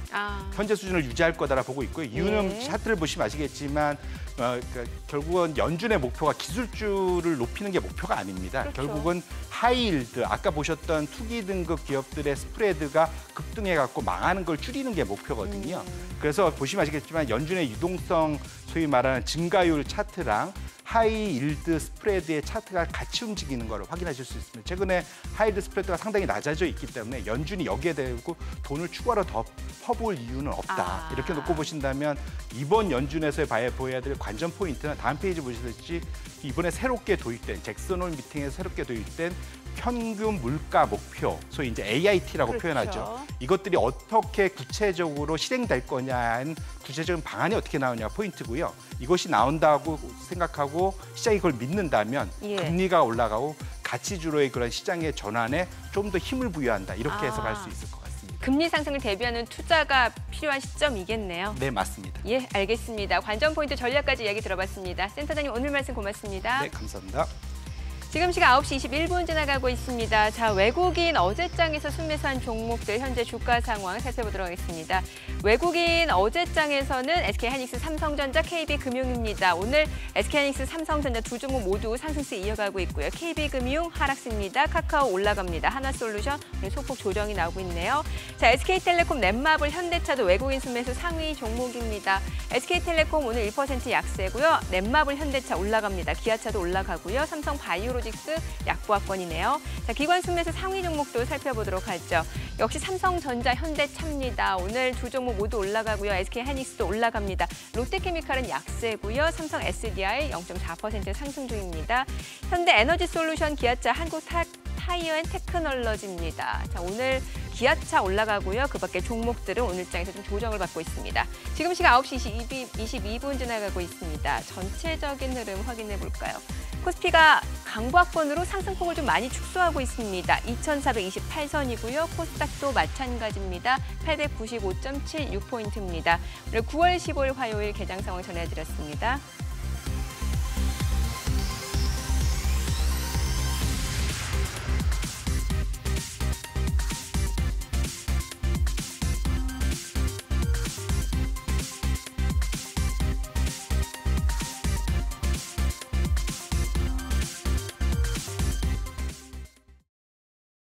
현재 수준을 유지할 거다라 보고 있고요. 이유는 차트를 보시면 아시겠지만 그러니까 결국은 연준의 목표가 기술주를 높이는 게 목표가 아닙니다. 그렇죠. 결국은 하이일드, 아까 보셨던 투기 등급 기업들의 스프레드가 급등해갖고 망하는 걸 줄이는 게 목표거든요. 그래서 보시면 아시겠지만 연준의 유동성, 소위 말하는 증가율 차트랑 하이일드 스프레드의 차트가 같이 움직이는 걸 확인하실 수 있습니다. 최근에 하이일드 스프레드가 상당히 낮아져 있기 때문에 연준이 여기에 대고 돈을 추가로 더 퍼부을 이유는 없다. 이렇게 놓고 보신다면 이번 연준에서 보여야 될 관전 포인트는 다음 페이지 보시듯이 이번에 새롭게 도입된 잭슨홀 미팅에서 새롭게 도입된 평균 물가 목표, 소위 이제 AIT라고 그렇죠. 표현하죠. 이것들이 어떻게 구체적으로 실행될 거냐는 구체적인 방안이 어떻게 나오냐 포인트고요. 이것이 나온다고 생각하고 시장이 그걸 믿는다면 금리가 올라가고 가치주로의 그런 시장의 전환에 좀 더 힘을 부여한다. 이렇게 해석할 수 있을 것 같습니다. 금리 상승을 대비하는 투자가 필요한 시점이겠네요. 네, 맞습니다. 예, 알겠습니다. 관전 포인트 전략까지 이야기 들어봤습니다. 센터장님 오늘 말씀 고맙습니다. 네, 감사합니다. 지금 시각 9시 21분 지나가고 있습니다. 자, 외국인 어제장에서 순매수한 종목들 현재 주가 상황 살펴보도록 하겠습니다. 외국인 어제장에서는 SK하이닉스, 삼성전자, KB금융입니다. 오늘 SK하이닉스, 삼성전자 두 종목 모두 상승세 이어가고 있고요. KB금융 하락세입니다. 카카오 올라갑니다. 하나솔루션 오늘 소폭 조정이 나오고 있네요. 자, SK텔레콤, 넷마블, 현대차도 외국인 순매수 상위 종목입니다. SK텔레콤 오늘 1% 약세고요. 넷마블, 현대차 올라갑니다. 기아차도 올라가고요. 삼성바이오로 직스 약보합권이네요. 자, 기관 순매수 상위 종목도 살펴보도록 하죠. 역시 삼성전자, 현대차입니다. 오늘 두 종목 모두 올라가고요. SK하이닉스도 올라갑니다. 롯데케미칼은 약세고요. 삼성 SDI 0.4% 상승 중입니다. 현대에너지솔루션, 기아차, 한국타이어앤테크놀로지입니다. 자, 오늘 기아차 올라가고요. 그 밖에 종목들은 오늘장에서 좀 조정을 받고 있습니다. 지금 시각 9시 22분 지나가고 있습니다. 전체적인 흐름 확인해 볼까요? 코스피가 강보합권으로 상승폭을 좀 많이 축소하고 있습니다. 2,428선이고요. 코스닥도 마찬가지입니다. 895.76포인트입니다. 오늘 9월 15일 화요일 개장 상황 전해드렸습니다.